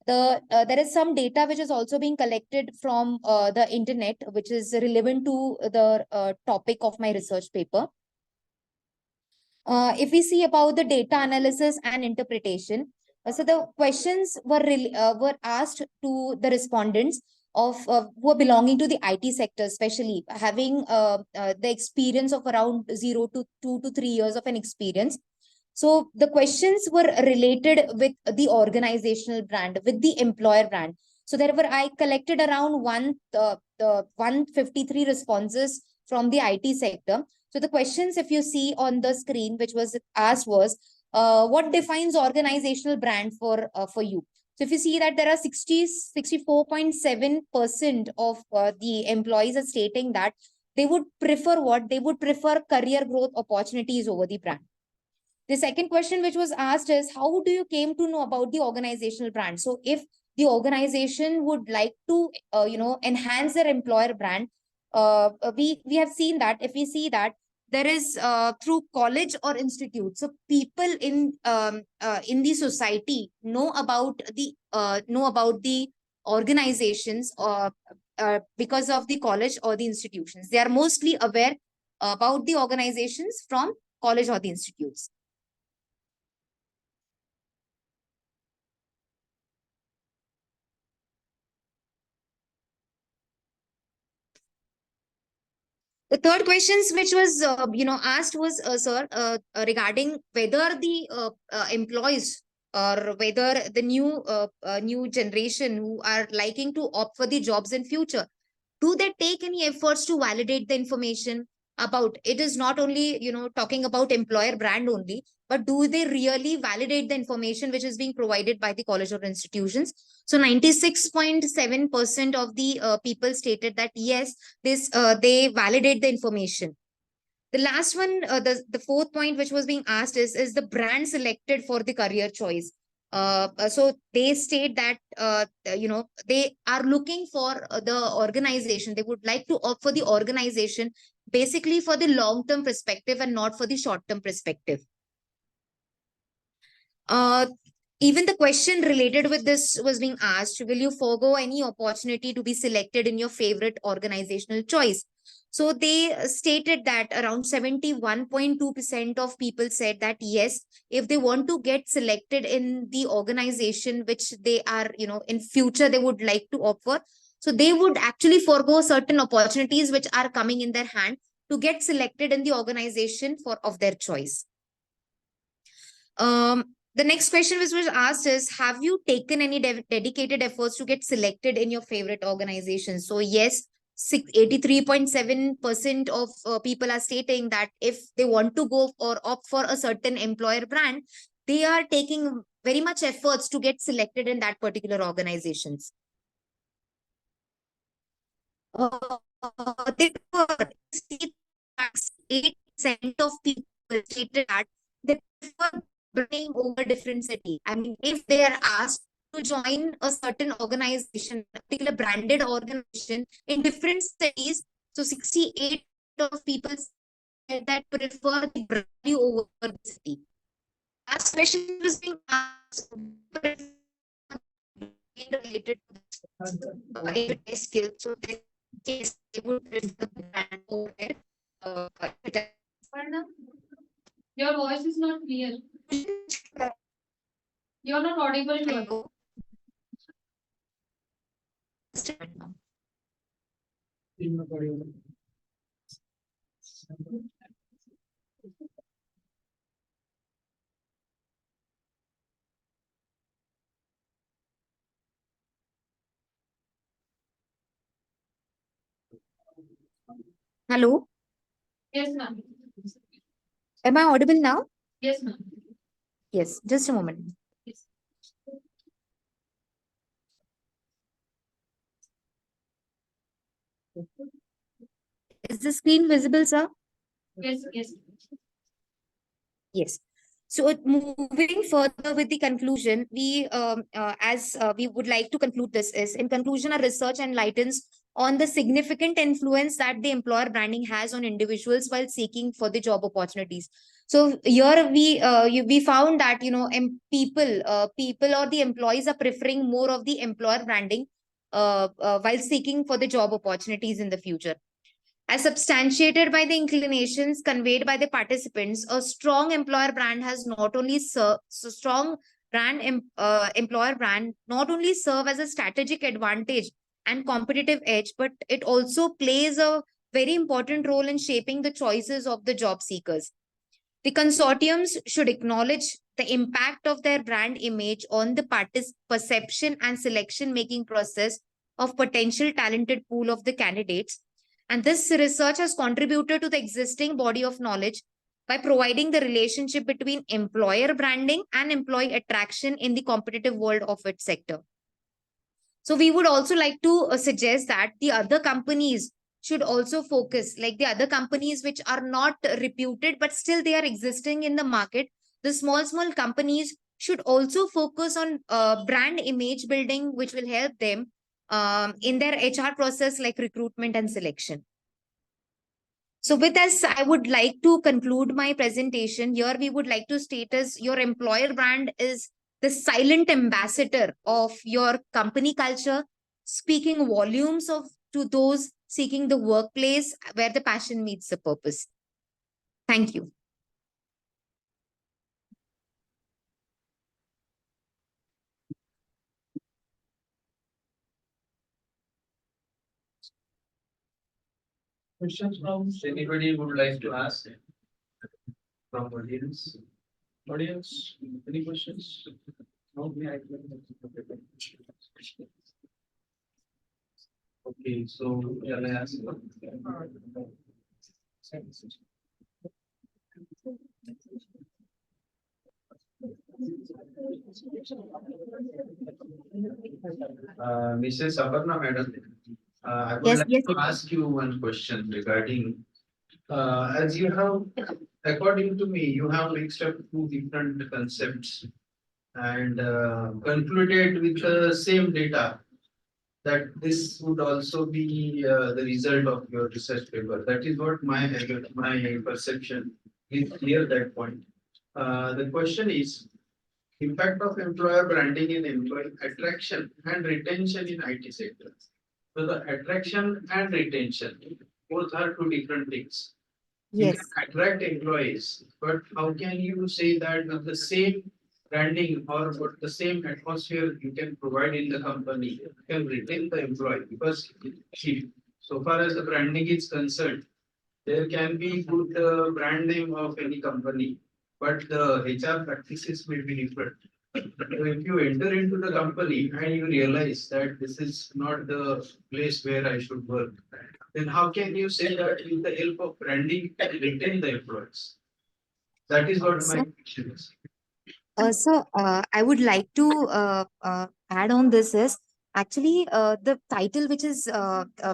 There is some data which is also being collected from the internet, which is relevant to the topic of my research paper. If we see about the data analysis and interpretation, so the questions were asked to the respondents of who are belonging to the IT sector, especially having the experience of around 0 to 2 to 3 years of an experience. So the questions were related with the organizational brand, with the employer brand. So I collected around 153 responses from the IT sector. So the questions, if you see on the screen, which was asked was, what defines organizational brand for you? So if you see that there are 64.7% of the employees are stating that they would prefer what? They would prefer career growth opportunities over the brand. The second question which was asked is, how do you came to know about the organizational brand? So if the organization would like to, enhance their employer brand, we have seen that if we see that there is through college or institute, so people in the society know about the organizations because of the college or the institutions. They are mostly aware about the organizations from college or the institutes. The third questions which was asked was, sir, regarding whether the employees or whether the new generation who are liking to opt for the jobs in future, do they take any efforts to validate the information about it? Is not only talking about employer brand only, but do they really validate the information which is being provided by the college or institutions? So 96.7% of the people stated that yes, they validate the information. The last one, the fourth point which was being asked is the brand selected for the career choice? So they state that, they are looking for the organization. They would like to opt for the organization basically for the long-term perspective and not for the short-term perspective. Even the question related with this was being asked, will you forego any opportunity to be selected in your favorite organizational choice? So they stated that around 71.2% of people said that yes, if they want to get selected in the organization which they are, in future they would like to offer, so they would actually forego certain opportunities which are coming in their hand to get selected in the organization of their choice. The next question which was asked is, have you taken any dedicated efforts to get selected in your favorite organization? So yes, 83.7% of people are stating that if they want to go or opt for a certain employer brand, they are taking very much efforts to get selected in that particular organizations. They were 8% of people stated that they prefer different city. I mean, if they are asked to join a certain organization, a particular branded organization in different cities, so 68 of people said that prefer the brand over the city. As question was being asked, related to the skill, so in case they would prefer the brand over it. Aparna, your voice is not clear. You're not audible to us. Hello, Yes, ma'am. am I audible now? Yes, ma'am. Yes, just a moment. Yes. Is the screen visible, sir? Yes, yes. Yes. So moving further with the conclusion, we would like to conclude this is, in conclusion, our research enlightens on the significant influence that the employer branding has on individuals while seeking for the job opportunities. So here we found that, you know, people or the employees are preferring more of the employer branding while seeking for the job opportunities in the future. As substantiated by the inclinations conveyed by the participants, a strong employer brand has not only employer brand not only serve as a strategic advantage and competitive edge, but it also plays a very important role in shaping the choices of the job seekers. The consortiums should acknowledge the impact of their brand image on the parties' perception and selection making process of potential talented pool of the candidates. And this research has contributed to the existing body of knowledge by providing the relationship between employer branding and employee attraction in the competitive world of its sector. So we would also like to suggest that the other companies should also focus, like the other companies which are not reputed, but still they are existing in the market. The small companies should also focus on brand image building, which will help them in their HR process, like recruitment and selection. So with this, I would like to conclude my presentation. Here we would like to state as your employer brand is the silent ambassador of your company culture, speaking volumes to those seeking the workplace where the passion meets the purpose. Thank you. Questions from anybody would like to ask from audience? Audience, any questions? No, okay, so shall I ask? Mrs. Aparna madam, I would Yes, like yes. to ask you one question regarding, as you have, according to me, you have mixed up two different concepts and concluded with the same data that this would also be the result of your research paper. That is what my perception is clear that point. The question is impact of employer branding in employee attraction and retention in IT sector. So the attraction and retention, both are two different things. You Yes. can attract employees, but how can you say that with the same branding or what the same atmosphere you can provide in the company, you can retain the employee? Because see, so far as the branding is concerned, there can be good brand name of any company, but the HR practices may be different. So if you enter into the company and you realize that this is not the place where I should work, then how can you say that with the help of branding retain the employees? That is what my question is. I would like to add on this is actually the title which is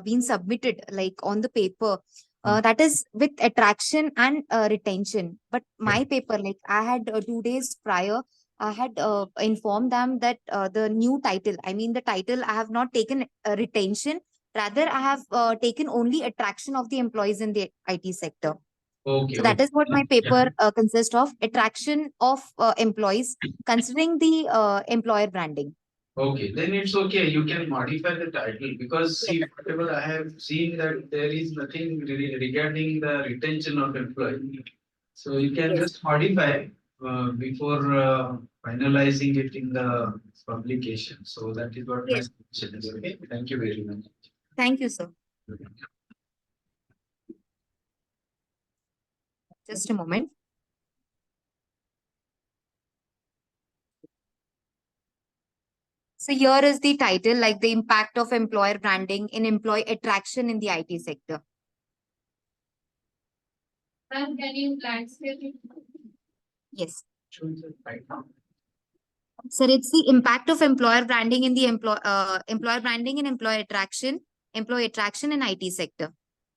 been submitted like on the paper that is with attraction and retention. But my paper, like I had 2 days prior, I had informed them that the new title, I mean the title, I have not taken retention. Rather, I have taken only attraction of the employees in the IT sector. Okay, So that okay. is what my paper consists of, attraction of employees, considering the employer branding. Okay, then it's okay. You can modify the title because see, whatever I have seen that there is nothing really regarding the retention of employee. So you can Yes. just modify before finalizing it in the publication. So that is what my Yes. suggestion is. Okay, thank you very much. Thank you, sir. Just a moment. So here is the title, like the impact of employer branding in employee attraction in the IT sector. Sir, can you landscape it? Yes. Right now. Sir, it's the impact of employer branding in the employer branding and employee attraction in IT sector.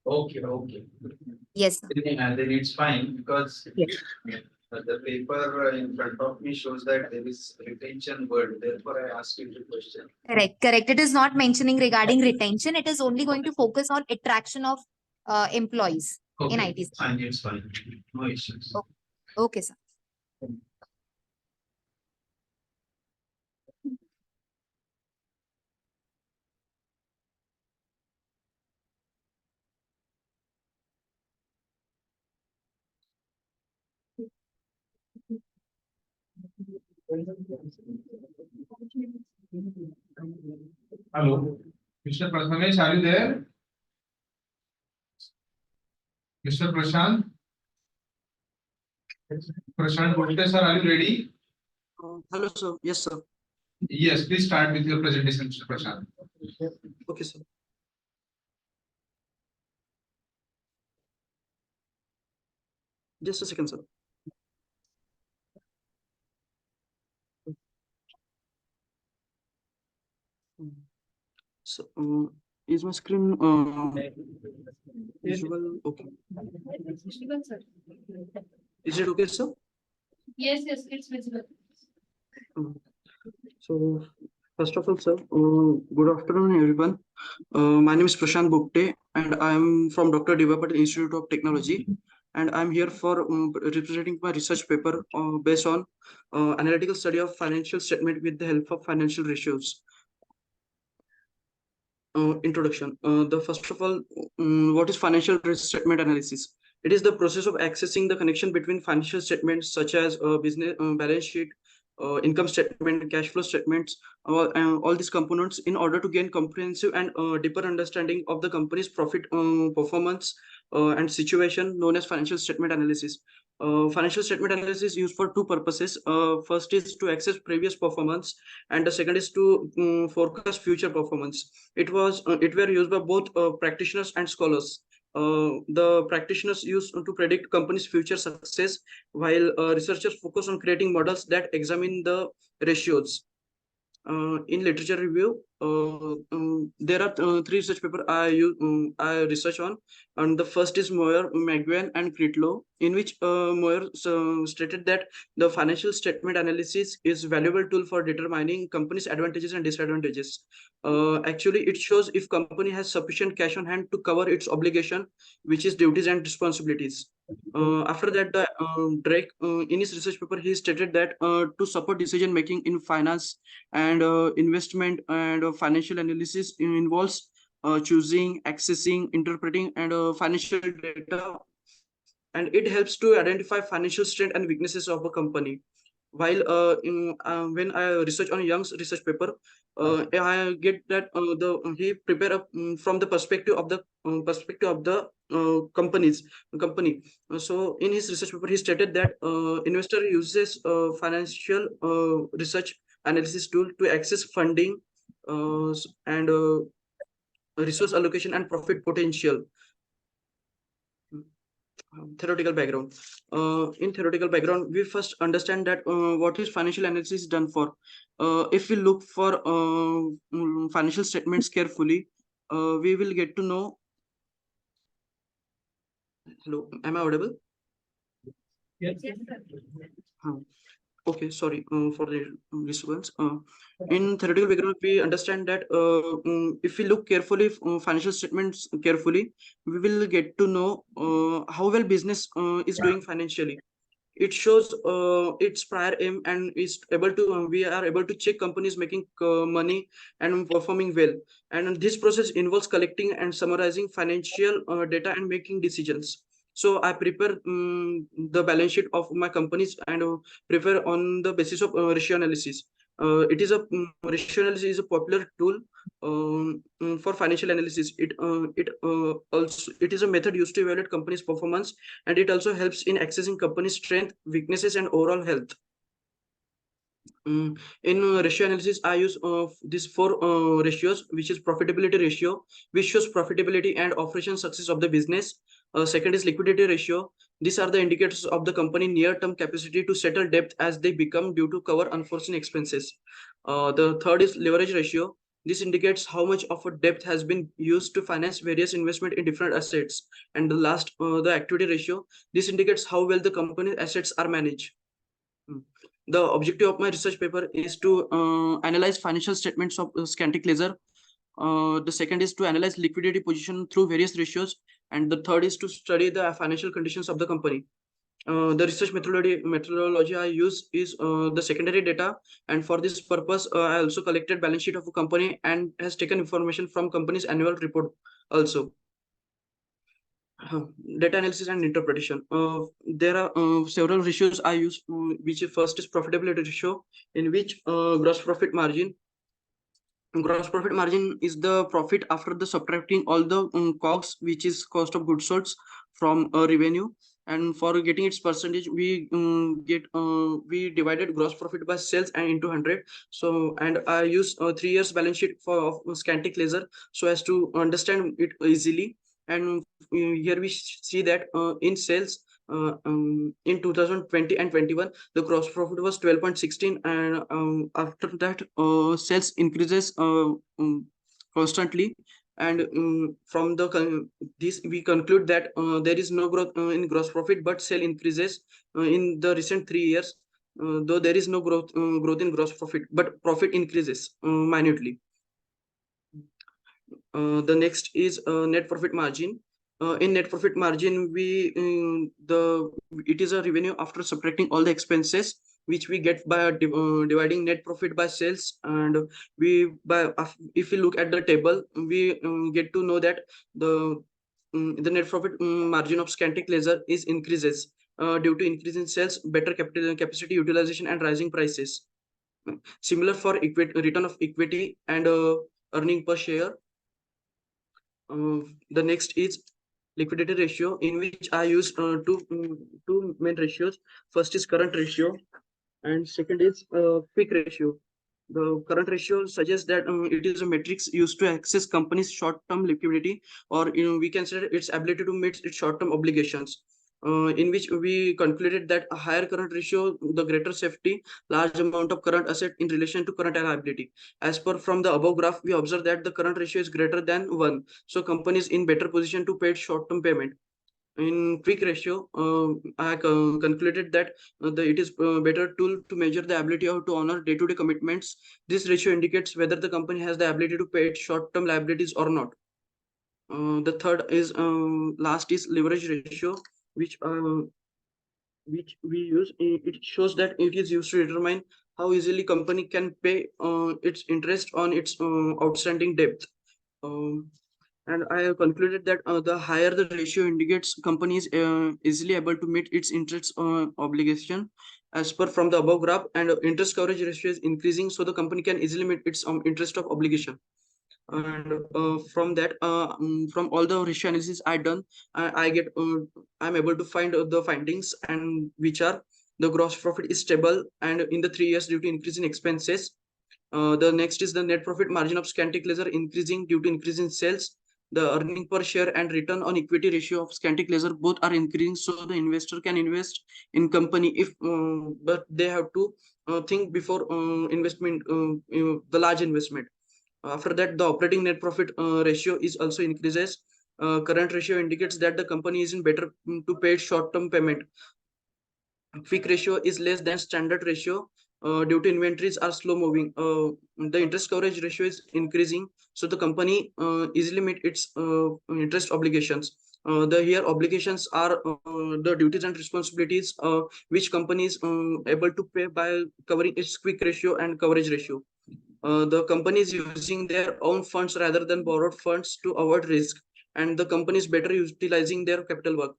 Okay, okay. Yes, sir. Then it's fine because Yes. the paper in front of me shows that there is retention word. Therefore, I asked you the question. Correct, correct. It is not mentioning regarding retention. It is only going to focus on attraction of employees in Okay, IT sector. fine, it's fine. No issues. Okay, sir. Hello, Mr. Prathamesh, are you there? Mr. Prashant? Prashant Gupta, sir, are you ready? Hello, sir. Yes, sir. Yes, please start with your presentation, Mr. Prashant. Okay, sir. Just a second, sir. So, is my screen visual? Okay. Visible, sir. Is it okay, sir? Yes, yes, it's visible. So, first of all, sir, good afternoon, everyone. My name is Prashant Bhupte, and I am from Dr. Dept Institute of Technology, and I'm here for representing my research paper based on analytical study of financial statement with the help of financial ratios. Introduction. The first of all, what is financial statement analysis? It is the process of accessing the connection between financial statements such as business balance sheet, income statement, cash flow statements, all these components in order to gain comprehensive and deeper understanding of the company's profit performance and situation, known as financial statement analysis. Financial statement analysis is used for two purposes. First is to access previous performance, and the second is to forecast future performance. It were used by both practitioners and scholars. The practitioners used to predict companies' future success, while researchers focus on creating models that examine the ratios. In literature review, there are three research papers I research on, and the first is Moyer, McGuane, and Critlow, in which Moyer stated that the financial statement analysis is a valuable tool for determining companies' advantages and disadvantages. Actually, it shows if company has sufficient cash on hand to cover its obligation, which is duties and responsibilities. After that, Drake, in his research paper, he stated that to support decision making in finance and investment and financial analysis involves choosing, accessing, interpreting, and financial data, and it helps to identify financial strength and weaknesses of a company. While when I research on Young's research paper, I get that he prepare up from the perspective of the company. So in his research paper, he stated that investor uses financial research analysis tool to access funding and resource allocation and profit potential. Theoretical background. In theoretical background, we first understand that what is financial analysis done for. If we look for financial statements carefully, we will get to know. Hello, am I audible? Yes. Yes, sir. Okay, sorry for the disturbance. In theoretical background, we understand that if we look carefully financial statements carefully, we will get to know how well business is doing financially. It shows its prior aim and is able to we are able to check companies making money and performing well. And this process involves collecting and summarizing financial data and making decisions. So I prepare the balance sheet of my companies and prepare on the basis of ratio analysis. It is a ratio analysis is a popular tool for financial analysis. It is a method used to evaluate companies' performance, and it also helps in accessing companies' strength, weaknesses, and overall health. In ratio analysis, I use these four ratios, which is profitability ratio, which shows profitability and operation success of the business. Second is liquidity ratio. These are the indicators of the company near-term capacity to settle debt as they become due to cover unforeseen expenses. The third is leverage ratio. This indicates how much of a debt has been used to finance various investment in different assets. And the last, the activity ratio. This indicates how well the company's assets are managed. The objective of my research paper is to analyze financial statements of Scantic Laser. The second is to analyze liquidity position through various ratios, and the third is to study the financial conditions of the company. The research methodology I use is the secondary data, and for this purpose, I also collected balance sheet of a company and has taken information from company's annual report also. Data analysis and interpretation. There are several ratios I use, which first is profitability ratio, in which gross profit margin. Gross profit margin is the profit after the subtracting all the COGS, which is cost of goods sold, from revenue. And for getting its percentage, we we divided gross profit by sales and into 100. So, and I use 3 years balance sheet for Scantic Laser so as to understand it easily. And here we see that in sales in 2020 and 21, the gross profit was 12.16, and after that sales increases constantly. And from this we conclude that there is no growth in gross profit, but sale increases in the recent 3 years, though there is no growth in gross profit, but profit increases minutely. The next is net profit margin. In net profit margin, it is a revenue after subtracting all the expenses, which we get by dividing net profit by sales. And if we look at the table, we get to know that the net profit margin of Scantic Laser is increases due to increase in sales, better capacity utilization, and rising prices. Similar for return of equity and earning per share. The next is liquidity ratio, in which I use two main ratios. First is current ratio, and second is quick ratio. The current ratio suggests that it is a matrix used to access company's short-term liquidity, or we can say its ability to meet its short-term obligations. In which we concluded that a higher current ratio, the greater safety, large amount of current asset in relation to current liability. As per from the above graph, we observe that the current ratio is greater than 1. So companies in better position to pay short-term payment. In quick ratio, I concluded that it is a better tool to measure the ability to honor day-to-day commitments. This ratio indicates whether the company has the ability to pay its short-term liabilities or not. The third is last is leverage ratio, which we use. It shows that it is used to determine how easily company can pay its interest on its outstanding debt. And I have concluded that the higher the ratio indicates company is easily able to meet its interest obligation as per from the above graph, and interest coverage ratio is increasing, so the company can easily meet its interest of obligation. And from that, from all the ratio analysis I done, I'm able to find the findings, and which are the gross profit is stable and in the 3 years due to increase in expenses. The next is the net profit margin of Scantic Laser increasing due to increase in sales. The earning per share and return on equity ratio of Scantic Laser both are increasing, so the investor can invest in company if but they have to think before investment, the large investment. After that, the operating net profit ratio is also increases. Current ratio indicates that the company is in better to pay short-term payment. quick ratio is less than standard ratio due to inventories are slow moving. The interest coverage ratio is increasing, so the company easily meet its interest obligations. The here obligations are the duties and responsibilities which company is able to pay by covering its quick ratio and coverage ratio. The company is using their own funds rather than borrowed funds to avoid risk, and the company is better utilizing their capital work.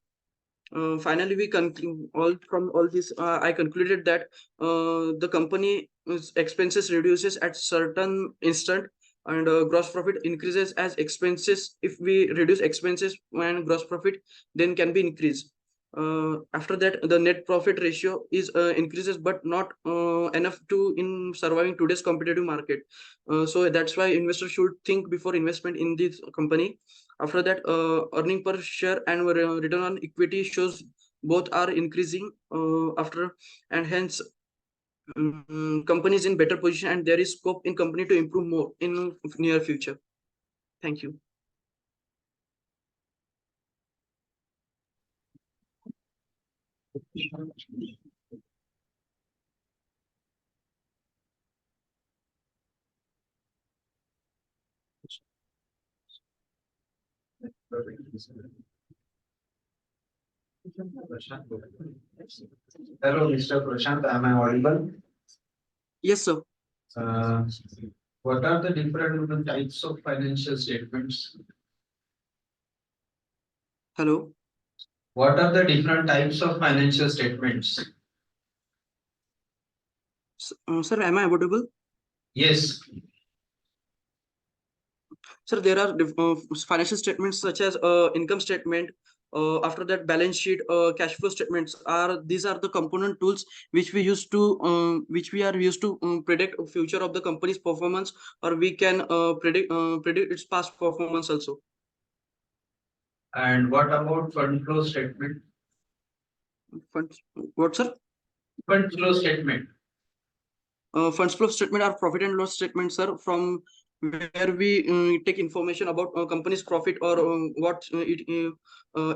Finally, we conclude all this. I concluded that the company expenses reduces at certain instant, and gross profit increases as expenses. If we reduce expenses and gross profit, then can be increased. After that, the net profit ratio is increases, but not enough to in surviving today's competitive market. So that's why investors should think before investment in this company. After that, earning per share and return on equity shows both are increasing after, and hence companies in better position, and there is scope in company to improve more in near future. Thank you. Hello, Mr. Prashant, am I audible? Yes, sir. What are the different types of financial statements? Hello. What are the different types of financial statements? Sir, am I audible? Yes. Sir, there are financial statements such as income statement. After that, balance sheet, cash flow statements are these are the component tools which we use to which we are used to predict future of the company's performance, or we can predict its past performance also. And what about fund flow statement? Funds, what, sir? Fund flow statement. Funds flow statement are profit and loss statement, sir, from where we take information about company's profit or what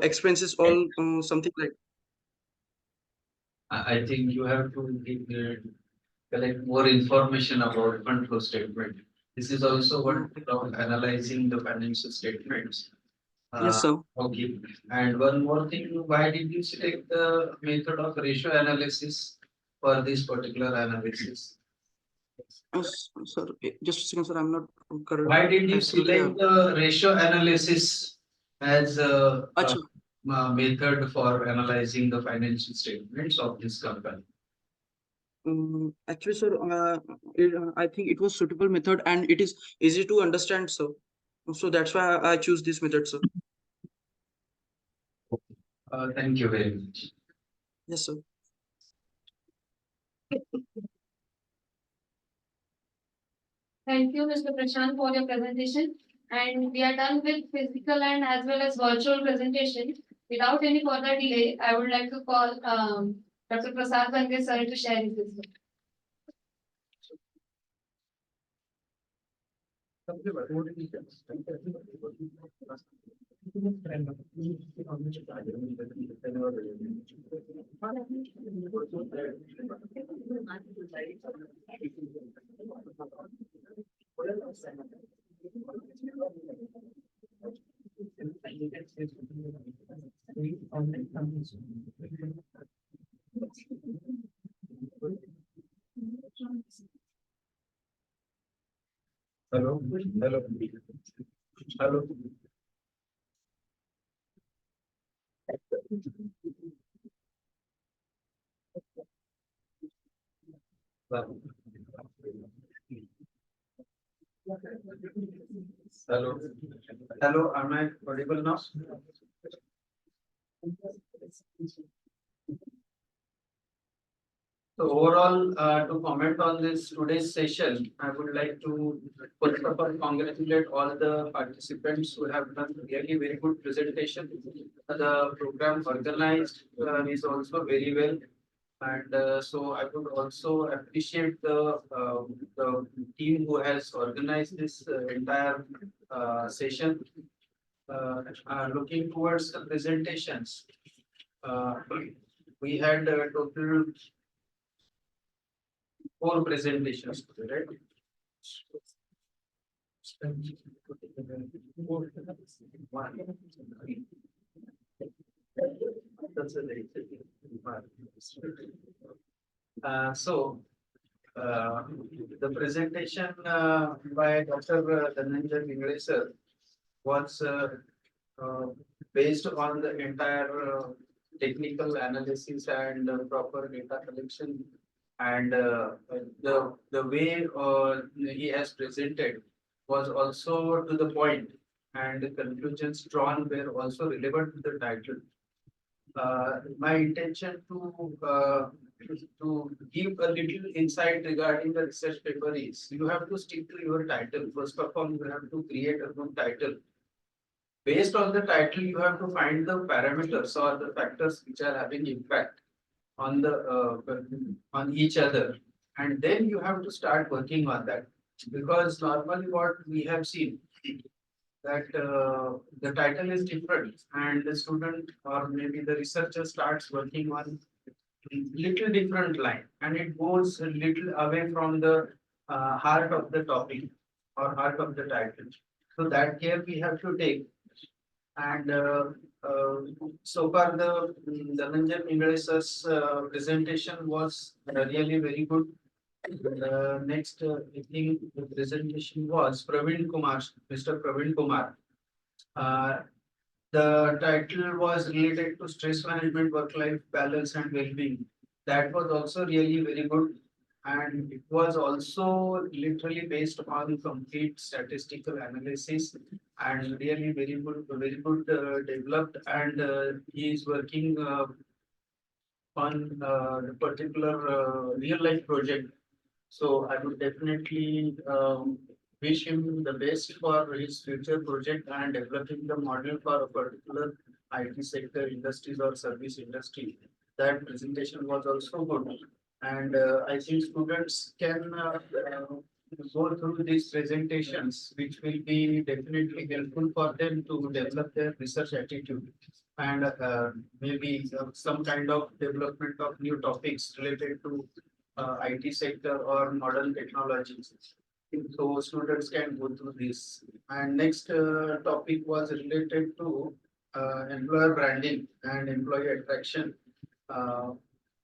expenses, all something like. I think you have to collect more information about fund flow statement. This is also one of analyzing the financial statements. Yes, sir. Okay. And one more thing, why did you select the method of ratio analysis for this particular analysis? Sir, just a second, sir. I'm not correct. Why did you Absolutely. select the ratio analysis as a method for analyzing the financial statements of this company? Actually, sir, I think it was suitable method and it is easy to understand, sir. So that's why I choose this method, sir. Thank you very much. Yes, sir. Thank you, Mr. Prashant, for your presentation. And we are done with physical and as well as virtual presentation. Without any further delay, I would like to call Dr. Prasad Bande sir to share his wisdom. Hello, hello, hello. Hello, hello, am I audible now? So overall, to comment on this today's session, I would like to first of all congratulate all the participants who have done really very good presentation. The program organized is also very well. And so I would also appreciate the team who has organized this entire session. Looking towards the presentations. we had total 4 presentations, right? So the presentation by Dr. Dhananjay sir was based on the entire technical analysis and proper data collection, and the way he has presented was also to the point, and the conclusions drawn were also relevant to the title. My intention to give a little insight regarding the research paper is you have to stick to your title. First of all, you have to create a good title. Based on the title, you have to find the parameters or the factors which are having impact on the on each other, and then you have to start working on that. Because normally what we have seen that the title is different, and the student or maybe the researcher starts working on little different line, and it goes a little away from the heart of the topic or heart of the title. So that care we have to take. And so far the Dhananjay Pingale sir's presentation was really very good. Next, I think the presentation was Mr. Praveen Kumar. The title was related to stress management, work-life balance and well-being. That was also really very good. And it was also literally based on complete statistical analysis and really very good developed. And he is working on the particular real life project. So I would definitely wish him the best for his future project and developing the model for a particular IT sector, industries or service industry. That presentation was also good. And I think students can go through these presentations, which will be definitely helpful for them to develop their research attitude and maybe some kind of development of new topics related to IT sector or modern technologies. So students can go through this. And next topic was related to employer branding and employee attraction.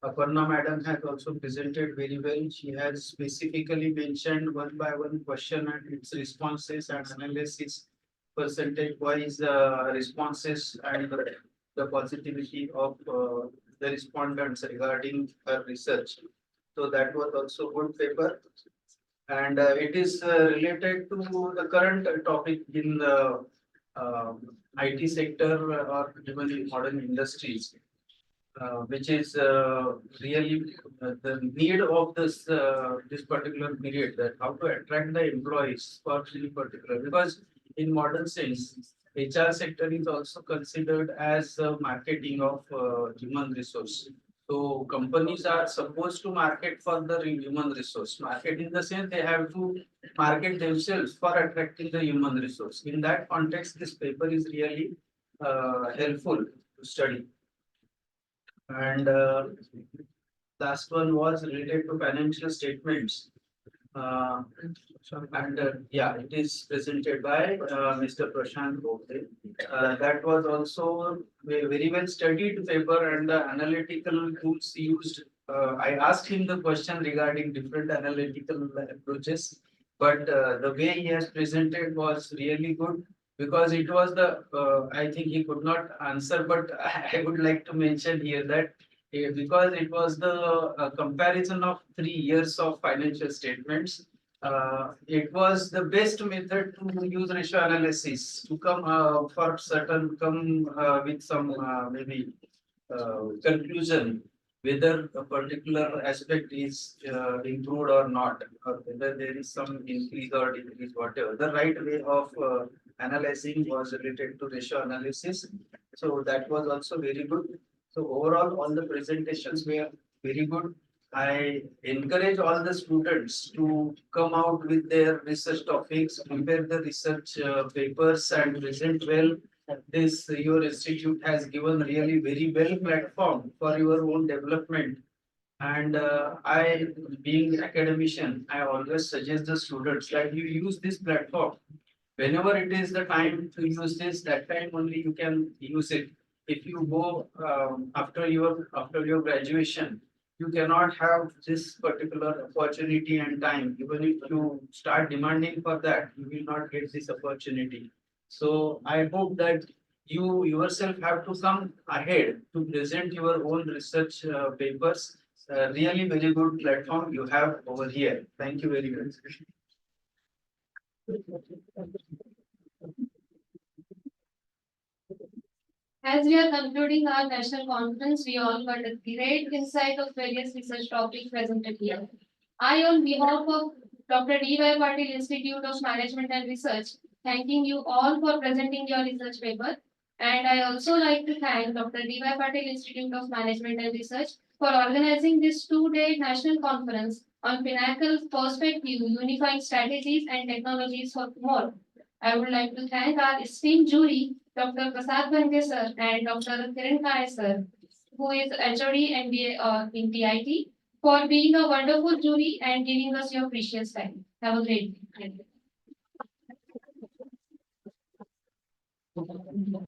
Aparna madam has also presented very well. She has specifically mentioned one by one question and its responses and analysis, percentage wise responses and the positivity of the respondents regarding her research. So that was also good paper. And it is related to the current topic in the IT sector or even in modern industries, which is really the need of this particular period, that how to attract the employees for any particular, because in modern sense HR sector is also considered as marketing of human resource. So companies are supposed to market for the human resource. Market in the sense they have to market themselves for attracting the human resource. In that context, this paper is really helpful to study. And last one was related to financial statements. And yeah, it is presented by Mr. Prashant Bhogde. That was also a very well studied paper, and the analytical tools used. I asked him the question regarding different analytical approaches, but the way he has presented was really good, because it was the I think he could not answer, but I would like to mention here that because it was the comparison of 3 years of financial statements. It was the best method to use ratio analysis to come with some maybe conclusion whether a particular aspect is improved or not, or whether there is some increase or decrease, whatever. The right way of analyzing was related to ratio analysis. So that was also very good. So overall, all the presentations were very good. I encourage all the students to come out with their research topics, prepare the research papers and present well. this your institute has given really very well platform for your own development. And I, being academician, I always suggest the students that you use this platform. Whenever it is the time to use this, that time only you can use it. If you go after your graduation, you cannot have this particular opportunity and time. Even if you start demanding for that, you will not get this opportunity. So I hope that you yourself have to come ahead to present your own research papers. Really very good platform you have over here. Thank you very much. As we are concluding our national conference, we all got a great insight of various research topics presented here. I, on behalf of Dr. D.Y. Patil Institute of Management and Research, thanking you all for presenting your research paper. And I also like to thank Dr. D.Y. Patil Institute of Management and Research for organizing this two-day national conference on Pinnacle's Perspective, Unifying Strategies and Technologies for Tomorrow. I would like to thank our esteemed jury, Dr. Prasad Bhange sir and Dr. Kiran Kaya sir, who is HOD MBA in TIT, for being a wonderful jury and giving us your precious time. Have a great day. Thank you.